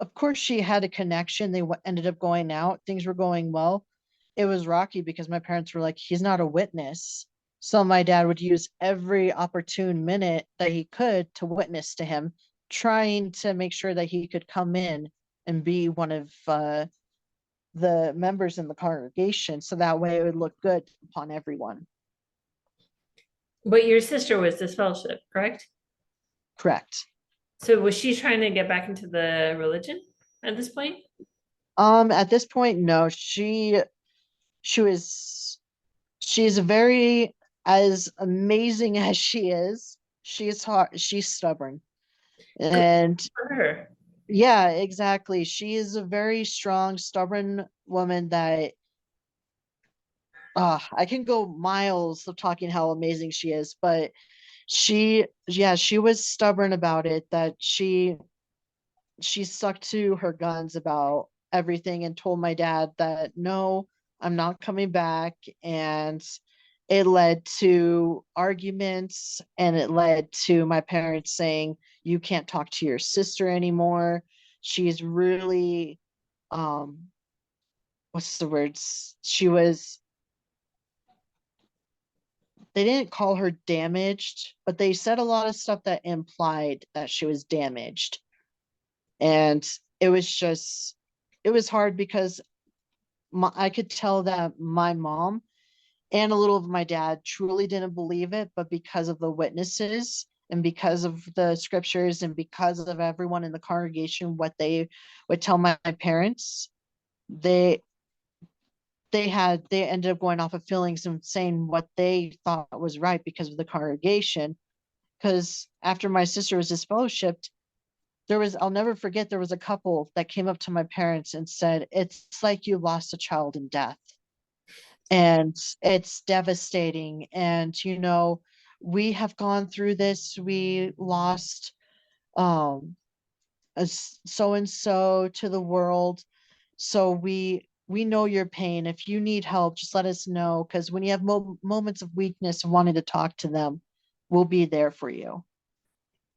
Of course, she had a connection. They ended up going out. Things were going well. It was rocky because my parents were like, he's not a witness. So my dad would use every opportune minute that he could to witness to him, trying to make sure that he could come in and be one of the members in the congregation. So that way it would look good upon everyone. But your sister was disfellowship, correct? Correct. So was she trying to get back into the religion at this point? At this point, no, she was she's very as amazing as she is, she's stubborn. Good And for her. yeah, exactly. She is a very strong, stubborn woman that I can go miles of talking how amazing she is, but she was stubborn about it, that she stuck to her guns about everything and told my dad that no, I'm not coming back. And it led to arguments, and it led to my parents saying, you can't talk to your sister anymore. She's really, what's the words? She was they didn't call her damaged, but they said a lot of stuff that implied that she was damaged. And it was just, it was hard because I could tell that my mom and a little of my dad truly didn't believe it, but because of the witnesses and because of the scriptures and because of everyone in the congregation, what they would tell my parents, they they ended up going off of feelings and saying what they thought was right because of the congregation. Because after my sister was disfellowshipped, I'll never forget, there was a couple that came up to my parents and said, "It's like you lost a child in death." And it's devastating. And, we have gone through this. We lost um so and so to the world. So we know your pain. If you need help, just let us know. Because when you have moments of weakness and wanting to talk to them, we'll be there for you.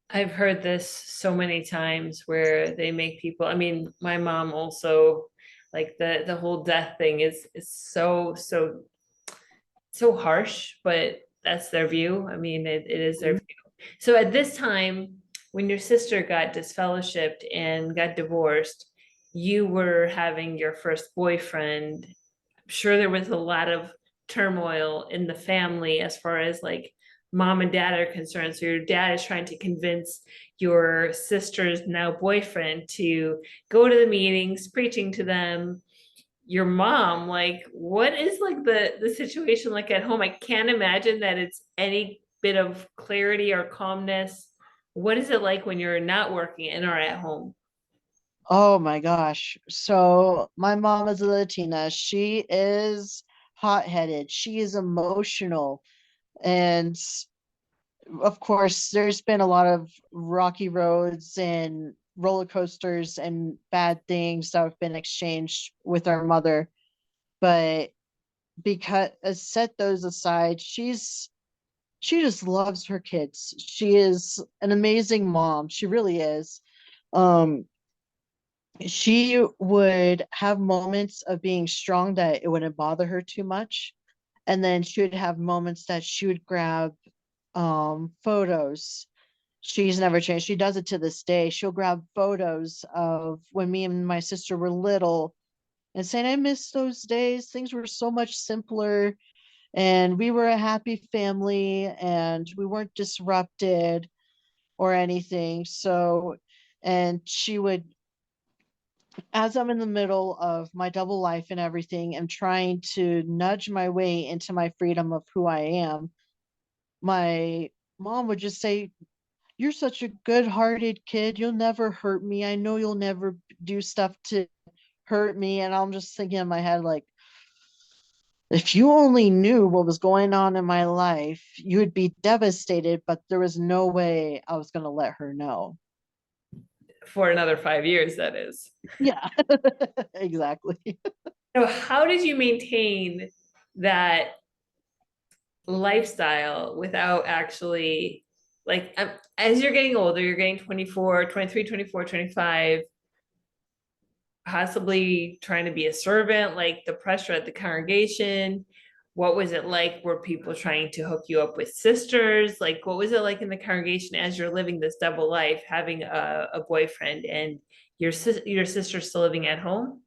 I've heard this so many times where they make people, I mean, my mom also, like the whole death thing is so harsh, but that's their view. I mean, it is their Mhm. view. So at this time, when your sister got disfellowshipped and got divorced, you were having your first boyfriend. I'm sure there was a lot of turmoil in the family as far as like mom and dad are concerned. So your dad is trying to convince your sister's now boyfriend to go to the meetings, preaching to them. Your mom, like, what is like the situation like at home? I can't imagine that it's any bit of clarity or calmness. What is it like when you're not working and are at home? Oh my gosh. So my mom is a Latina. She is hot-headed. She is emotional. And of course, there's been a lot of rocky roads and roller coasters and bad things that have been exchanged with our mother. But because set those aside, she just loves her kids. She is an amazing mom. She really is. Um, she would have moments of being strong that it wouldn't bother her too much. And then she would have moments that she would grab photos. She's never changed. She does it to this day. She'll grab photos of when me and my sister were little and saying, "I miss those days. Things were so much simpler and we were a happy family and we weren't disrupted or anything." So, and she would, as I'm in the middle of my double life and everything, and trying to nudge my way into my freedom of who I am, my mom would just say, "You're such a good-hearted kid. You'll never hurt me. I know you'll never do stuff to hurt me." And I'm just thinking in my head, like, if you only knew what was going on in my life, you would be devastated, but there was no way I was going to let her know. For another 5 years, that is. Yeah, exactly. So how did you maintain that lifestyle without actually like as you're getting older, you're getting 24, 23, 24, 25, possibly trying to be a servant, like the pressure at the congregation. What was it like? Were people trying to hook you up with sisters? Like, what was it like in the congregation as you're living this double life, having a boyfriend and your sister still living at home?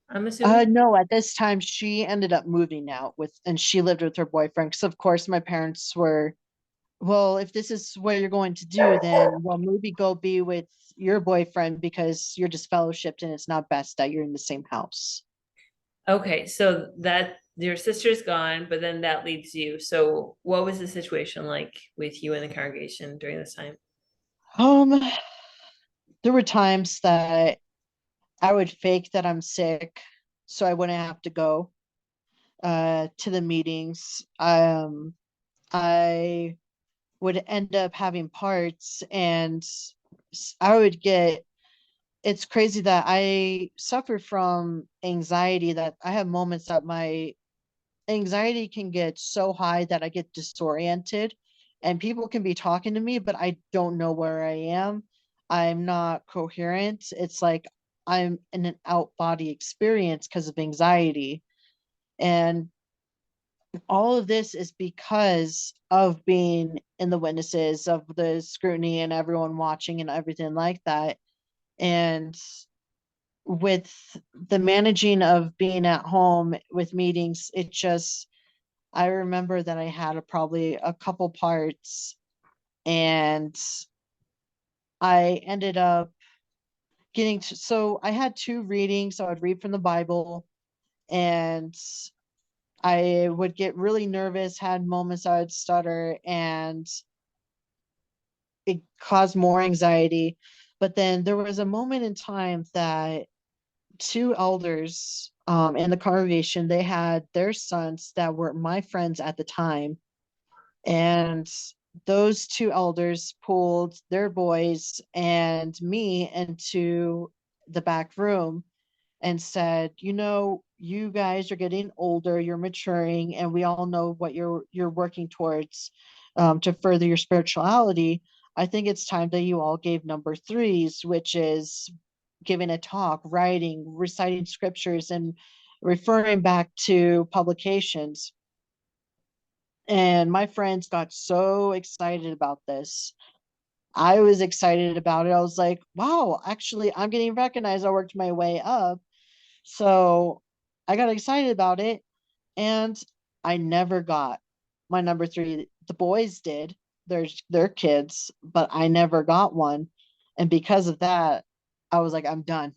I'm assuming. No, at this time she ended up moving out with, and she lived with her boyfriend. Because of course my parents were, well, if this is what you're going to do, then well, maybe go be with your boyfriend because you're just fellowshipped and it's not best that you're in the same house. Okay, so that your sister's gone, but then that leaves you. So what was the situation like with you and the congregation during this time? Um, there were times that I would fake that I'm sick so I wouldn't have to go to the meetings. I would end up having parts and I would get, it's crazy that I suffer from anxiety, that I have moments that my anxiety can get so high that I get disoriented and people can be talking to me, but I don't know where I am. I'm not coherent. It's like I'm in an out body experience because of anxiety. And all of this is because of being in the witnesses, of the scrutiny and everyone watching and everything like that. And with the managing of being at home with meetings, it just, I remember that I had probably a couple parts, and I ended up getting to, so I had two readings. So I'd read from the Bible, and I would get really nervous, had moments I would stutter, and it caused more anxiety. But then there was a moment in time that two elders in the congregation, they had their sons that were my friends at the time, and those two elders pulled their boys and me into the back room and said, you know, you guys are getting older, you're maturing, and we all know what you're working towards, to further your spirituality. I think it's time that you all gave number threes, which is giving a talk, writing, reciting scriptures, and referring back to publications. And my friends got so excited about this. I was excited about it. I was like, wow, actually, I'm getting recognized. I worked my way up. So I got excited about it, and I never got my number three. The boys did, their kids, but I never got one. And because of that, I was like, I'm done.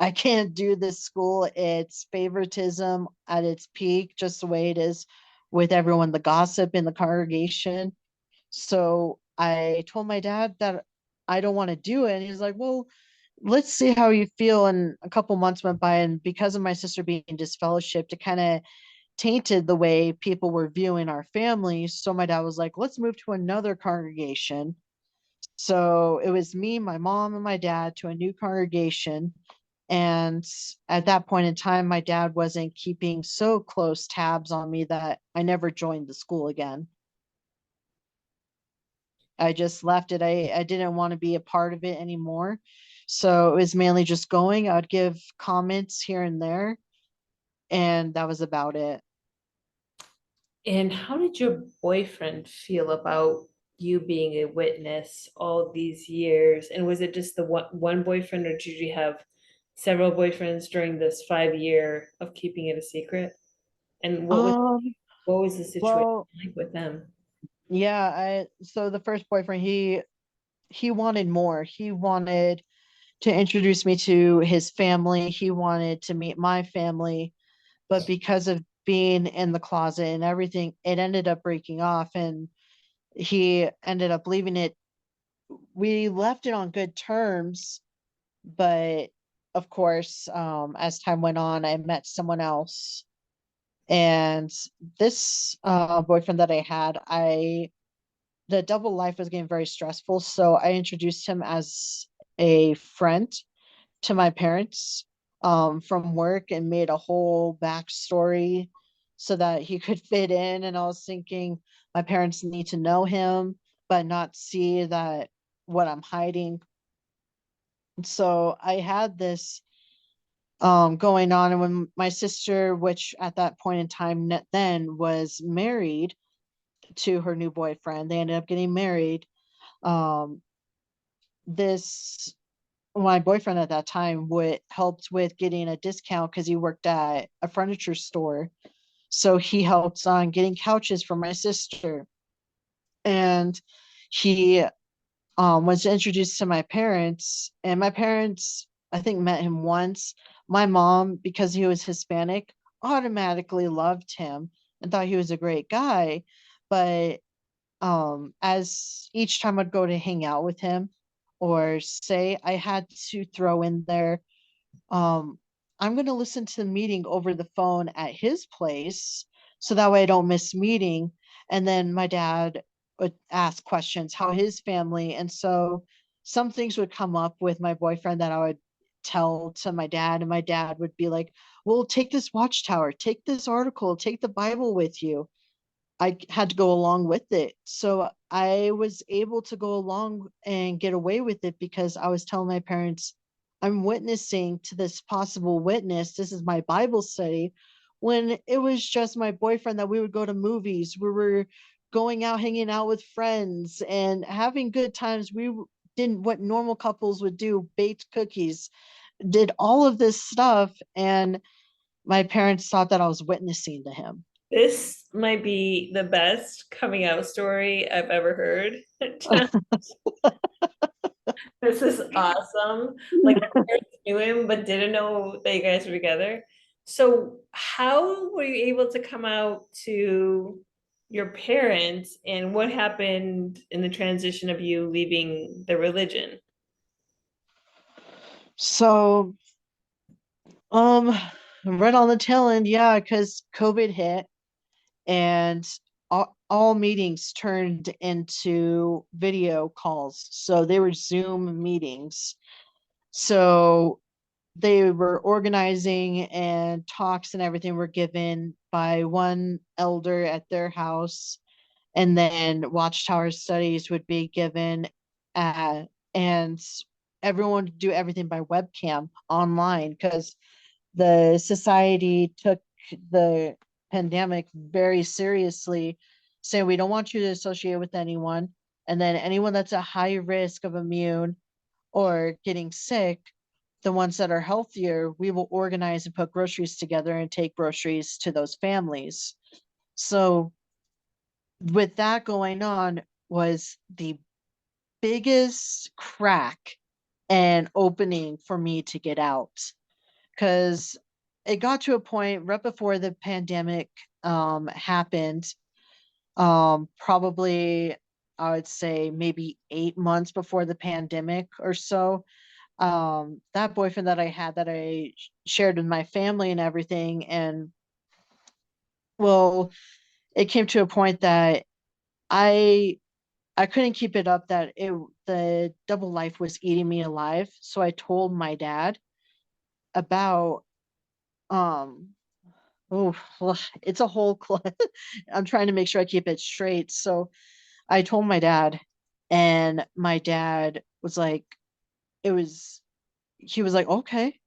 I can't do this school. It's favoritism at its peak, just the way it is with everyone, the gossip in the congregation. So I told my dad that I don't want to do it. And he's like, well, let's see how you feel. And a couple months went by, and because of my sister being disfellowshipped, it kind of tainted the way people were viewing our family. So my dad was like, let's move to another congregation. So it was me, my mom, and my dad to a new congregation. And at that point in time, my dad wasn't keeping so close tabs on me that I never joined the school again. I just left it. I didn't want to be a part of it anymore. So it was mainly just going. I would give comments here and there, and that was about it. And how did your boyfriend feel about you being a witness all these years? And was it just the one boyfriend, or did you have several boyfriends during this 5 year of keeping it a secret? And Um, what was the situation well, like with them? yeah, I so the first boyfriend, he wanted more. He wanted to introduce me to his family. He wanted to meet my family, but because of being in the closet and everything, it ended up breaking off, and he ended up leaving it. We left it on good terms, but of course, as time went on, I met someone else. And this boyfriend that I had, I the double life was getting very stressful, so I introduced him as a friend to my parents, from work, and made a whole backstory so that he could fit in. And I was thinking my parents need to know him, but not see that what I'm hiding. So I had this going on. And when my sister, which at that point in time then was married to her new boyfriend, they ended up getting married. Um, this My boyfriend at that time would helped with getting a discount because he worked at a furniture store. So he helped on getting couches for my sister. And he was introduced to my parents, and my parents, I think, met him once. My mom, because he was Hispanic, automatically loved him and thought he was a great guy. But as each time I'd go to hang out with him or say, I had to throw in there, um, I'm going to listen to the meeting over the phone at his place so that way I don't miss meeting. And then my dad would ask questions, how his family. And so some things would come up with my boyfriend that I would tell to my dad, and my dad would be like, well, take this Watchtower, take this article, take the Bible with you. I had to go along with it. So I was able to go along and get away with it because I was telling my parents, I'm witnessing to this possible witness. This is my Bible study. when it was just my boyfriend that we would go to movies. We were going out, hanging out with friends and having good times. Didn't what normal couples would do, baked cookies, did all of this stuff. And my parents thought that I was witnessing to him. This might be the best coming out story I've ever heard. This is awesome. Like your parents knew him but didn't know that you guys were together. So how were you able to come out to your parents, and what happened in the transition of you leaving the religion? So, um, right on the tail end, yeah, because COVID hit and all meetings turned into video calls. So they were Zoom meetings. So they were organizing, and talks and everything were given by one elder at their house. And then Watchtower studies would be given at, and everyone would do everything by webcam online because the society took the pandemic very seriously, saying we don't want you to associate with anyone. And then anyone that's at high risk of immune or getting sick, the ones that are healthier, we will organize and put groceries together and take groceries to those families. So with that going on was the biggest crack and opening for me to get out, because it got to a point right before the pandemic happened, probably I would say maybe 8 months before the pandemic or so. That boyfriend that I had, that I shared with my family and everything, and well, it came to a point that I I couldn't keep it up, that it the double life was eating me alive. So I told my dad about um oh it's a whole I'm trying to make sure I keep it straight. So I told my dad, and my dad was like, it was he was like, okay,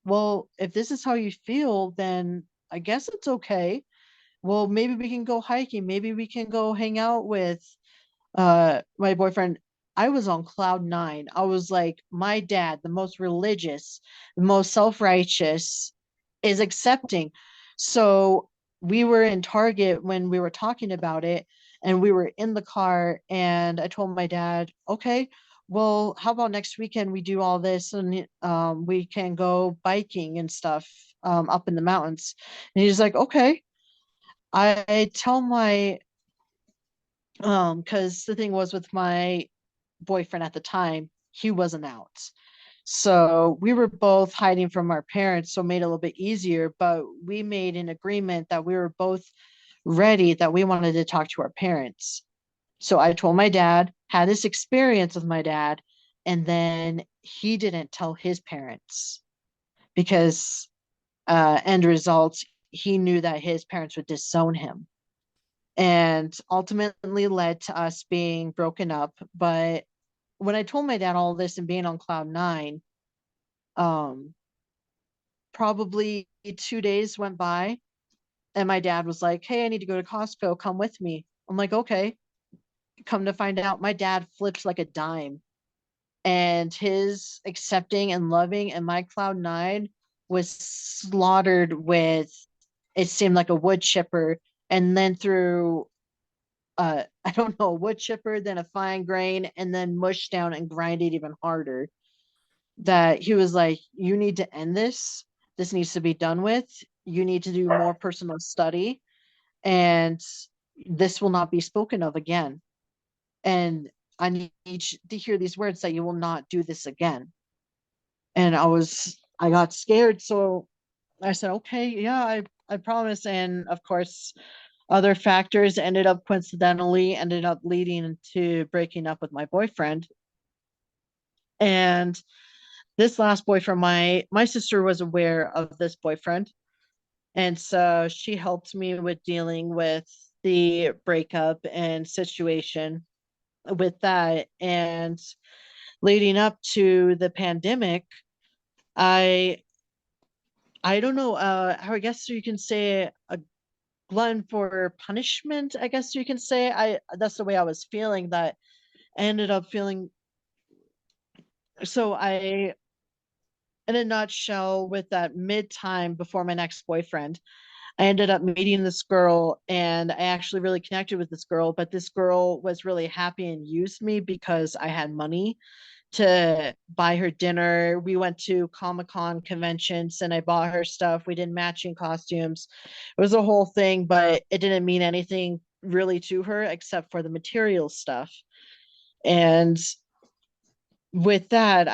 well, if this is how you feel, then I guess it's okay. Well, maybe we can go hiking, maybe we can go hang out with my boyfriend. I was on cloud nine. I was like, my dad, the most religious, the most self-righteous, is accepting. So we were in Target when we were talking about it, and we were in the car, and I told my dad, okay, well, how about next weekend we do all this, and we can go biking and stuff up in the mountains. And he's like, okay. I tell my because the thing was, with my boyfriend at the time, he wasn't out. So we were both hiding from our parents, so it made it a little bit easier, but we made an agreement that we were both ready, that we wanted to talk to our parents. So I told my dad, had this experience with my dad, and then he didn't tell his parents because end result, he knew that his parents would disown him, and ultimately led to us being broken up. But when I told my dad all this and being on cloud nine, um, probably 2 days went by, and my dad was like, hey, I need to go to Costco. Come with me. I'm like, okay. Come to find out, my dad flips like a dime, and his accepting and loving, and my cloud nine was slaughtered with, it seemed like a wood chipper, and then through I don't know, a wood chipper, then a fine grain, and then mush down and grind it even harder. That he was like, you need to end this. This needs to be done with. You need to do more personal study, and this will not be spoken of again. And I need you to hear these words, that you will not do this again. And I got scared. So I said, okay, yeah, I promise. And of course, other factors ended up leading to breaking up with my boyfriend. And this last boyfriend, my sister was aware of this boyfriend, and so she helped me with dealing with the breakup and situation with that. And leading up to the pandemic, I I don't know, I guess you can say a glutton for punishment, I guess you can say. That's the way I was feeling, that I ended up feeling. So I, in a nutshell, with that mid time before my next boyfriend, I ended up meeting this girl, and I actually really connected with this girl, but this girl was really happy and used me because I had money to buy her dinner. We went to Comic-Con conventions and I bought her stuff. We did matching costumes. It was a whole thing, but it didn't mean anything really to her except for the material stuff. And with that,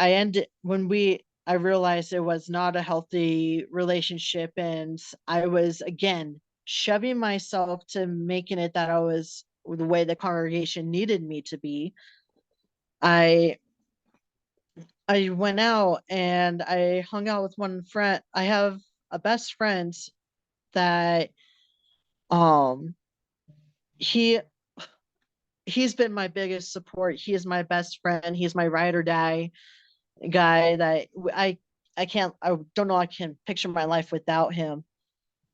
I realized it was not a healthy relationship, and I was again shoving myself to making it that I was the way the congregation needed me to be. I I went out and I hung out with one friend. I have a best friend that um he he's been my biggest support. He is my best friend. He's my ride or die guy that I can't, I don't know, I can picture my life without him.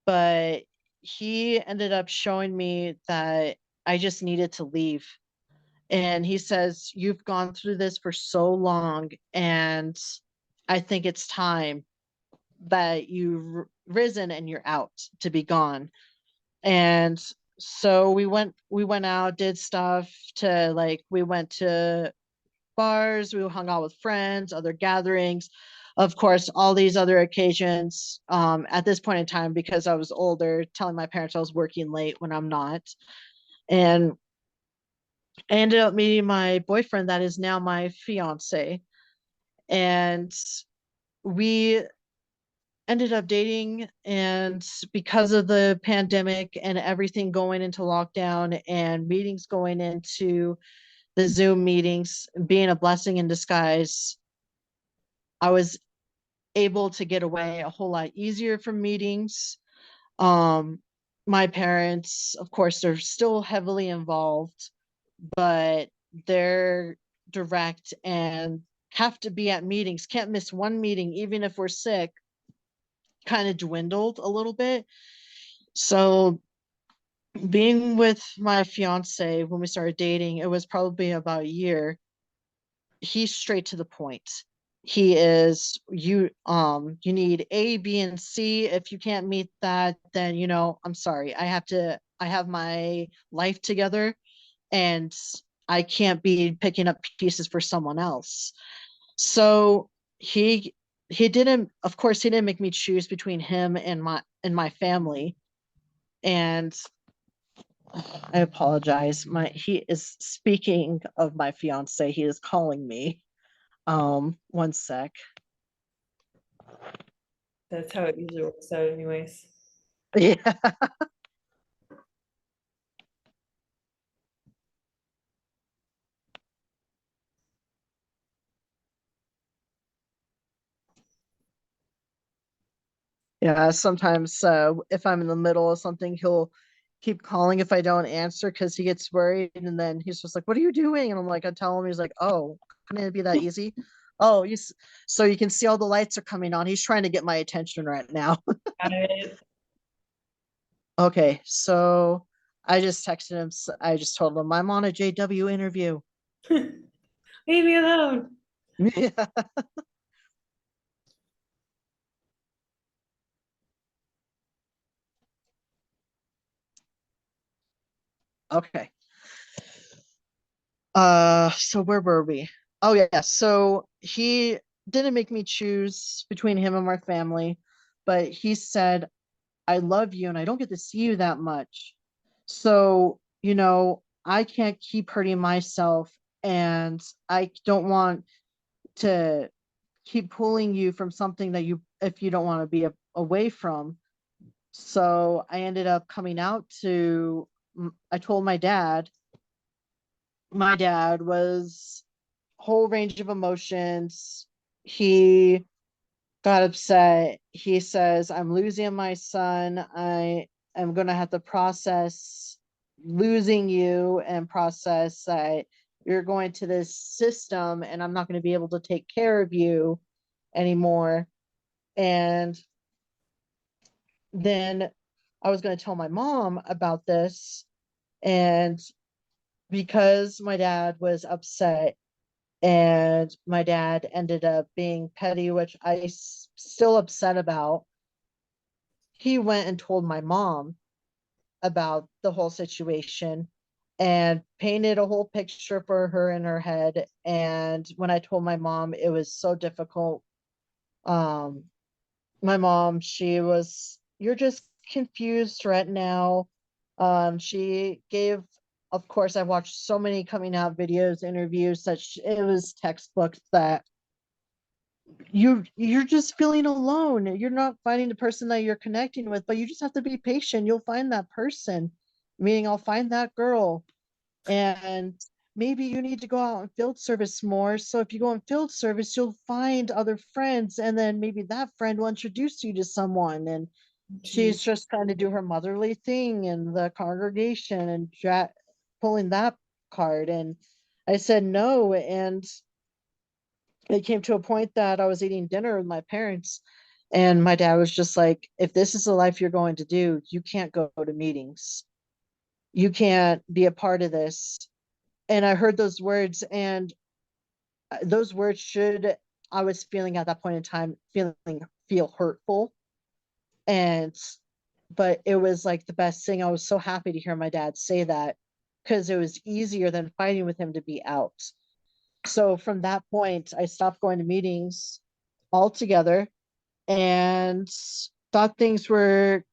But he ended up showing me that I just needed to leave. And he says, "You've gone through this for so long, and I think it's time that you've risen and you're out to be gone." And so we went out, did stuff to, like, we went to bars, we hung out with friends, other gatherings, of course, all these other occasions. At this point in time, because I was older, telling my parents I was working late when I'm not. And I ended up meeting my boyfriend that is now my fiance. And we ended up dating, and because of the pandemic and everything going into lockdown and meetings going into the Zoom meetings being a blessing in disguise, I was able to get away a whole lot easier from meetings. um my parents, of course, they're still heavily involved, but they're direct and have to be at meetings, can't miss one meeting even if we're sick, kind of dwindled a little bit. So being with my fiance when we started dating, it was probably about a year. He's straight to the point. He is, you need A, B, and C. If you can't meet that, then I'm sorry. I have my life together, and I can't be picking up pieces for someone else. So he he didn't, of course, he didn't make me choose between him and my family. And I apologize. He is speaking of my fiance. He is calling me. One sec. That's how it usually works out anyways. Yeah. Yeah. Sometimes, if I'm in the middle of something, he'll keep calling if I don't answer because he gets worried, and then he's just like, "What are you doing?" And I'm like, I tell him, he's like, "Oh, couldn't it be that easy?" Oh, so you can see all the lights are coming on. He's trying to get my attention right now. Got it. Okay, so I just texted him. I just told him I'm on a JW interview. Leave me alone. Yeah. Okay. So where were we? Oh yeah, so he didn't make me choose between him and my family, but he said, "I love you and I don't get to see you that much. So, I can't keep hurting myself, and I don't want to keep pulling you from something that if you don't want to be away from." So I ended up coming out to, I told my dad. My dad was whole range of emotions. He got upset. He says, "I'm losing my son. I am going to have to process losing you and process that you're going to this system and I'm not going to be able to take care of you anymore." And then I was going to tell my mom about this, and because my dad was upset and my dad ended up being petty, which still upset about, he went and told my mom about the whole situation and painted a whole picture for her in her head. And when I told my mom, it was so difficult. Um, my mom, she was, you're just confused right now. She gave, of course, I watched so many coming out videos, interviews, such it was textbooks that you're just feeling alone. You're not finding the person that you're connecting with, but you just have to be patient. You'll find that person, meaning I'll find that girl. And maybe you need to go out and field service more. So if you go in field service, you'll find other friends, and then maybe that friend will introduce you to someone. And Gee, she's just trying to do her motherly thing in the congregation and pulling that card. And I said no. And it came to a point that I was eating dinner with my parents, and my dad was just like, if this is the life you're going to do, you can't go to meetings. You can't be a part of this. And I heard those words, and those words should, I was feeling at that point in time, feel hurtful. And, but it was like the best thing. I was so happy to hear my dad say that because it was easier than fighting with him to be out. So from that point, I stopped going to meetings altogether and thought things were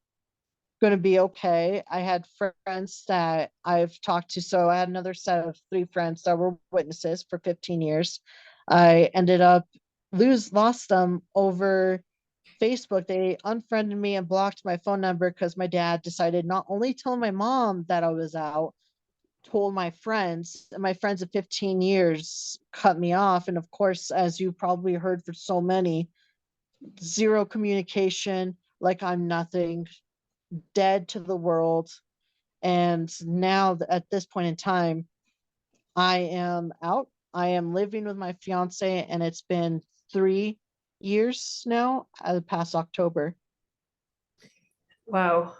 going to be okay. I had friends that I've talked to. So I had another set of three friends that were witnesses for 15 years. I ended up lost them over Facebook. They unfriended me and blocked my phone number because my dad decided not only tell my mom that I was out, told my friends, and my friends of 15 years cut me off. And of course, as you probably heard for so many, zero communication, like I'm nothing, dead to the world. And now at this point in time, I am out. I am living with my fiance, and it's been 3 years now, past October. wow.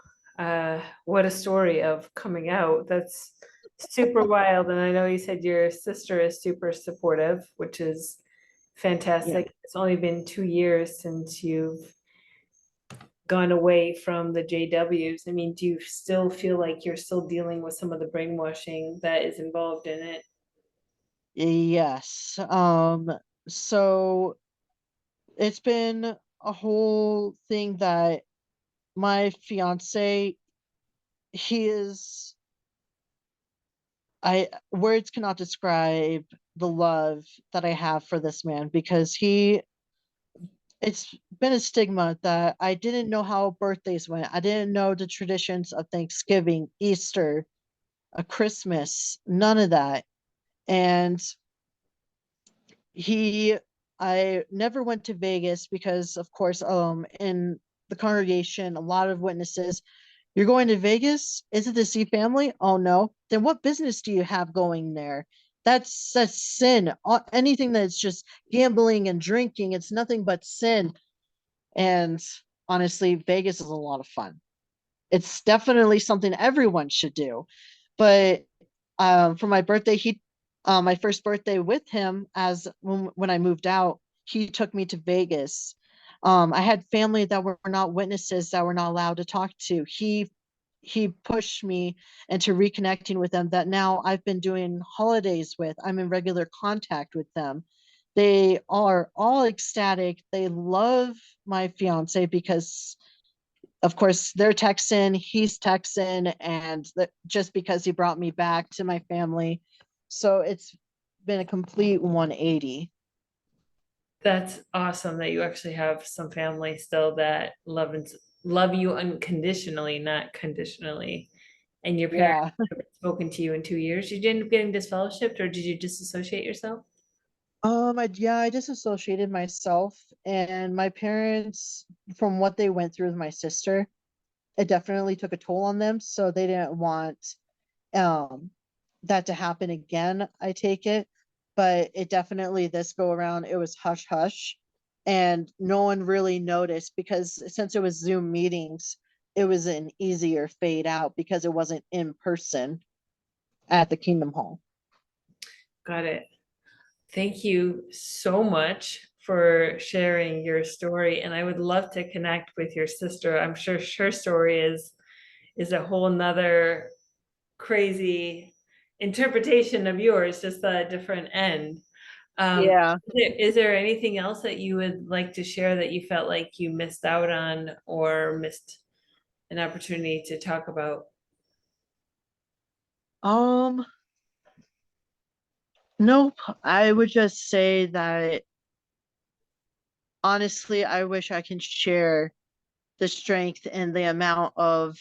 What a story of coming out. That's super wild. And I know you said your sister is super supportive, which is Yeah. fantastic. It's only been 2 years since you've gone away from the JWs. I mean, do you still feel like you're still dealing with some of the brainwashing that is involved in it? Yes. So it's been a whole thing that my fiance, he is, I words cannot describe the love that I have for this man, because it's been a stigma that I didn't know how birthdays went. I didn't know the traditions of Thanksgiving, Easter, a Christmas, none of that. And he I never went to Vegas because of course in the congregation, a lot of witnesses, you're going to Vegas? Is it to see family? Oh no. Then what business do you have going there? That's sin. Anything that's just gambling and drinking, it's nothing but sin. And honestly, Vegas is a lot of fun. It's definitely something everyone should do. But for my birthday, my first birthday with him, as when I moved out, he took me to Vegas. I had family that were not witnesses that were not allowed to talk to. He pushed me into reconnecting with them that now I've been doing holidays with. I'm in regular contact with them. They are all ecstatic. They love my fiance because of course they're Texan, he's Texan, and just because he brought me back to my family. So it's been a complete 180. That's awesome that you actually have some family still that love you unconditionally, not conditionally. And your parents Yeah. haven't spoken to you in 2 years. Did you end up getting disfellowshipped or did you disassociate yourself? I disassociated myself, and my parents, from what they went through with my sister, it definitely took a toll on them. So they didn't want um that to happen again, I take it. But it definitely, this go around, it was hush hush, and no one really noticed because since it was Zoom meetings, it was an easier fade out because it wasn't in person at the Kingdom Hall. Got it. Thank you so much for sharing your story. And I would love to connect with your sister. I'm sure her story is a whole nother crazy interpretation of yours, just a different end. Yeah. Is there anything else that you would like to share that you felt like you missed out on or missed an opportunity to talk about? Um, nope. I would just say that honestly, I wish I can share the strength and the amount of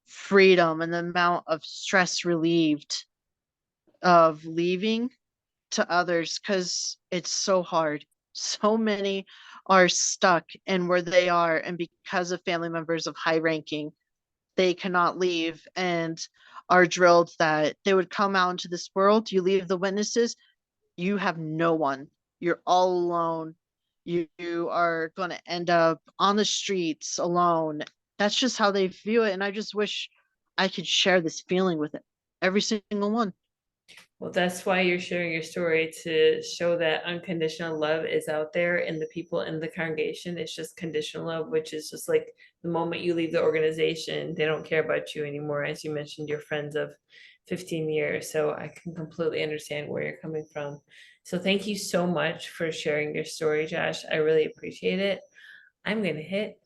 freedom and the amount of stress relieved of leaving to others because it's so hard. So many are stuck in where they are, and because of family members of high ranking, they cannot leave and are drilled that they would come out into this world. You leave the witnesses, you have no one. You're all alone. You are going to end up on the streets alone. That's just how they view it. And I just wish I could share this feeling with every single one. Well, that's why you're sharing your story, to show that unconditional love is out there in the people in the congregation. It's just conditional love, which is just like the moment you leave the organization, they don't care about you anymore. As you mentioned, you're friends of 15 years. So I can completely understand where you're coming from. So thank you so much for sharing your story, Josh. I really appreciate it. I'm going to hit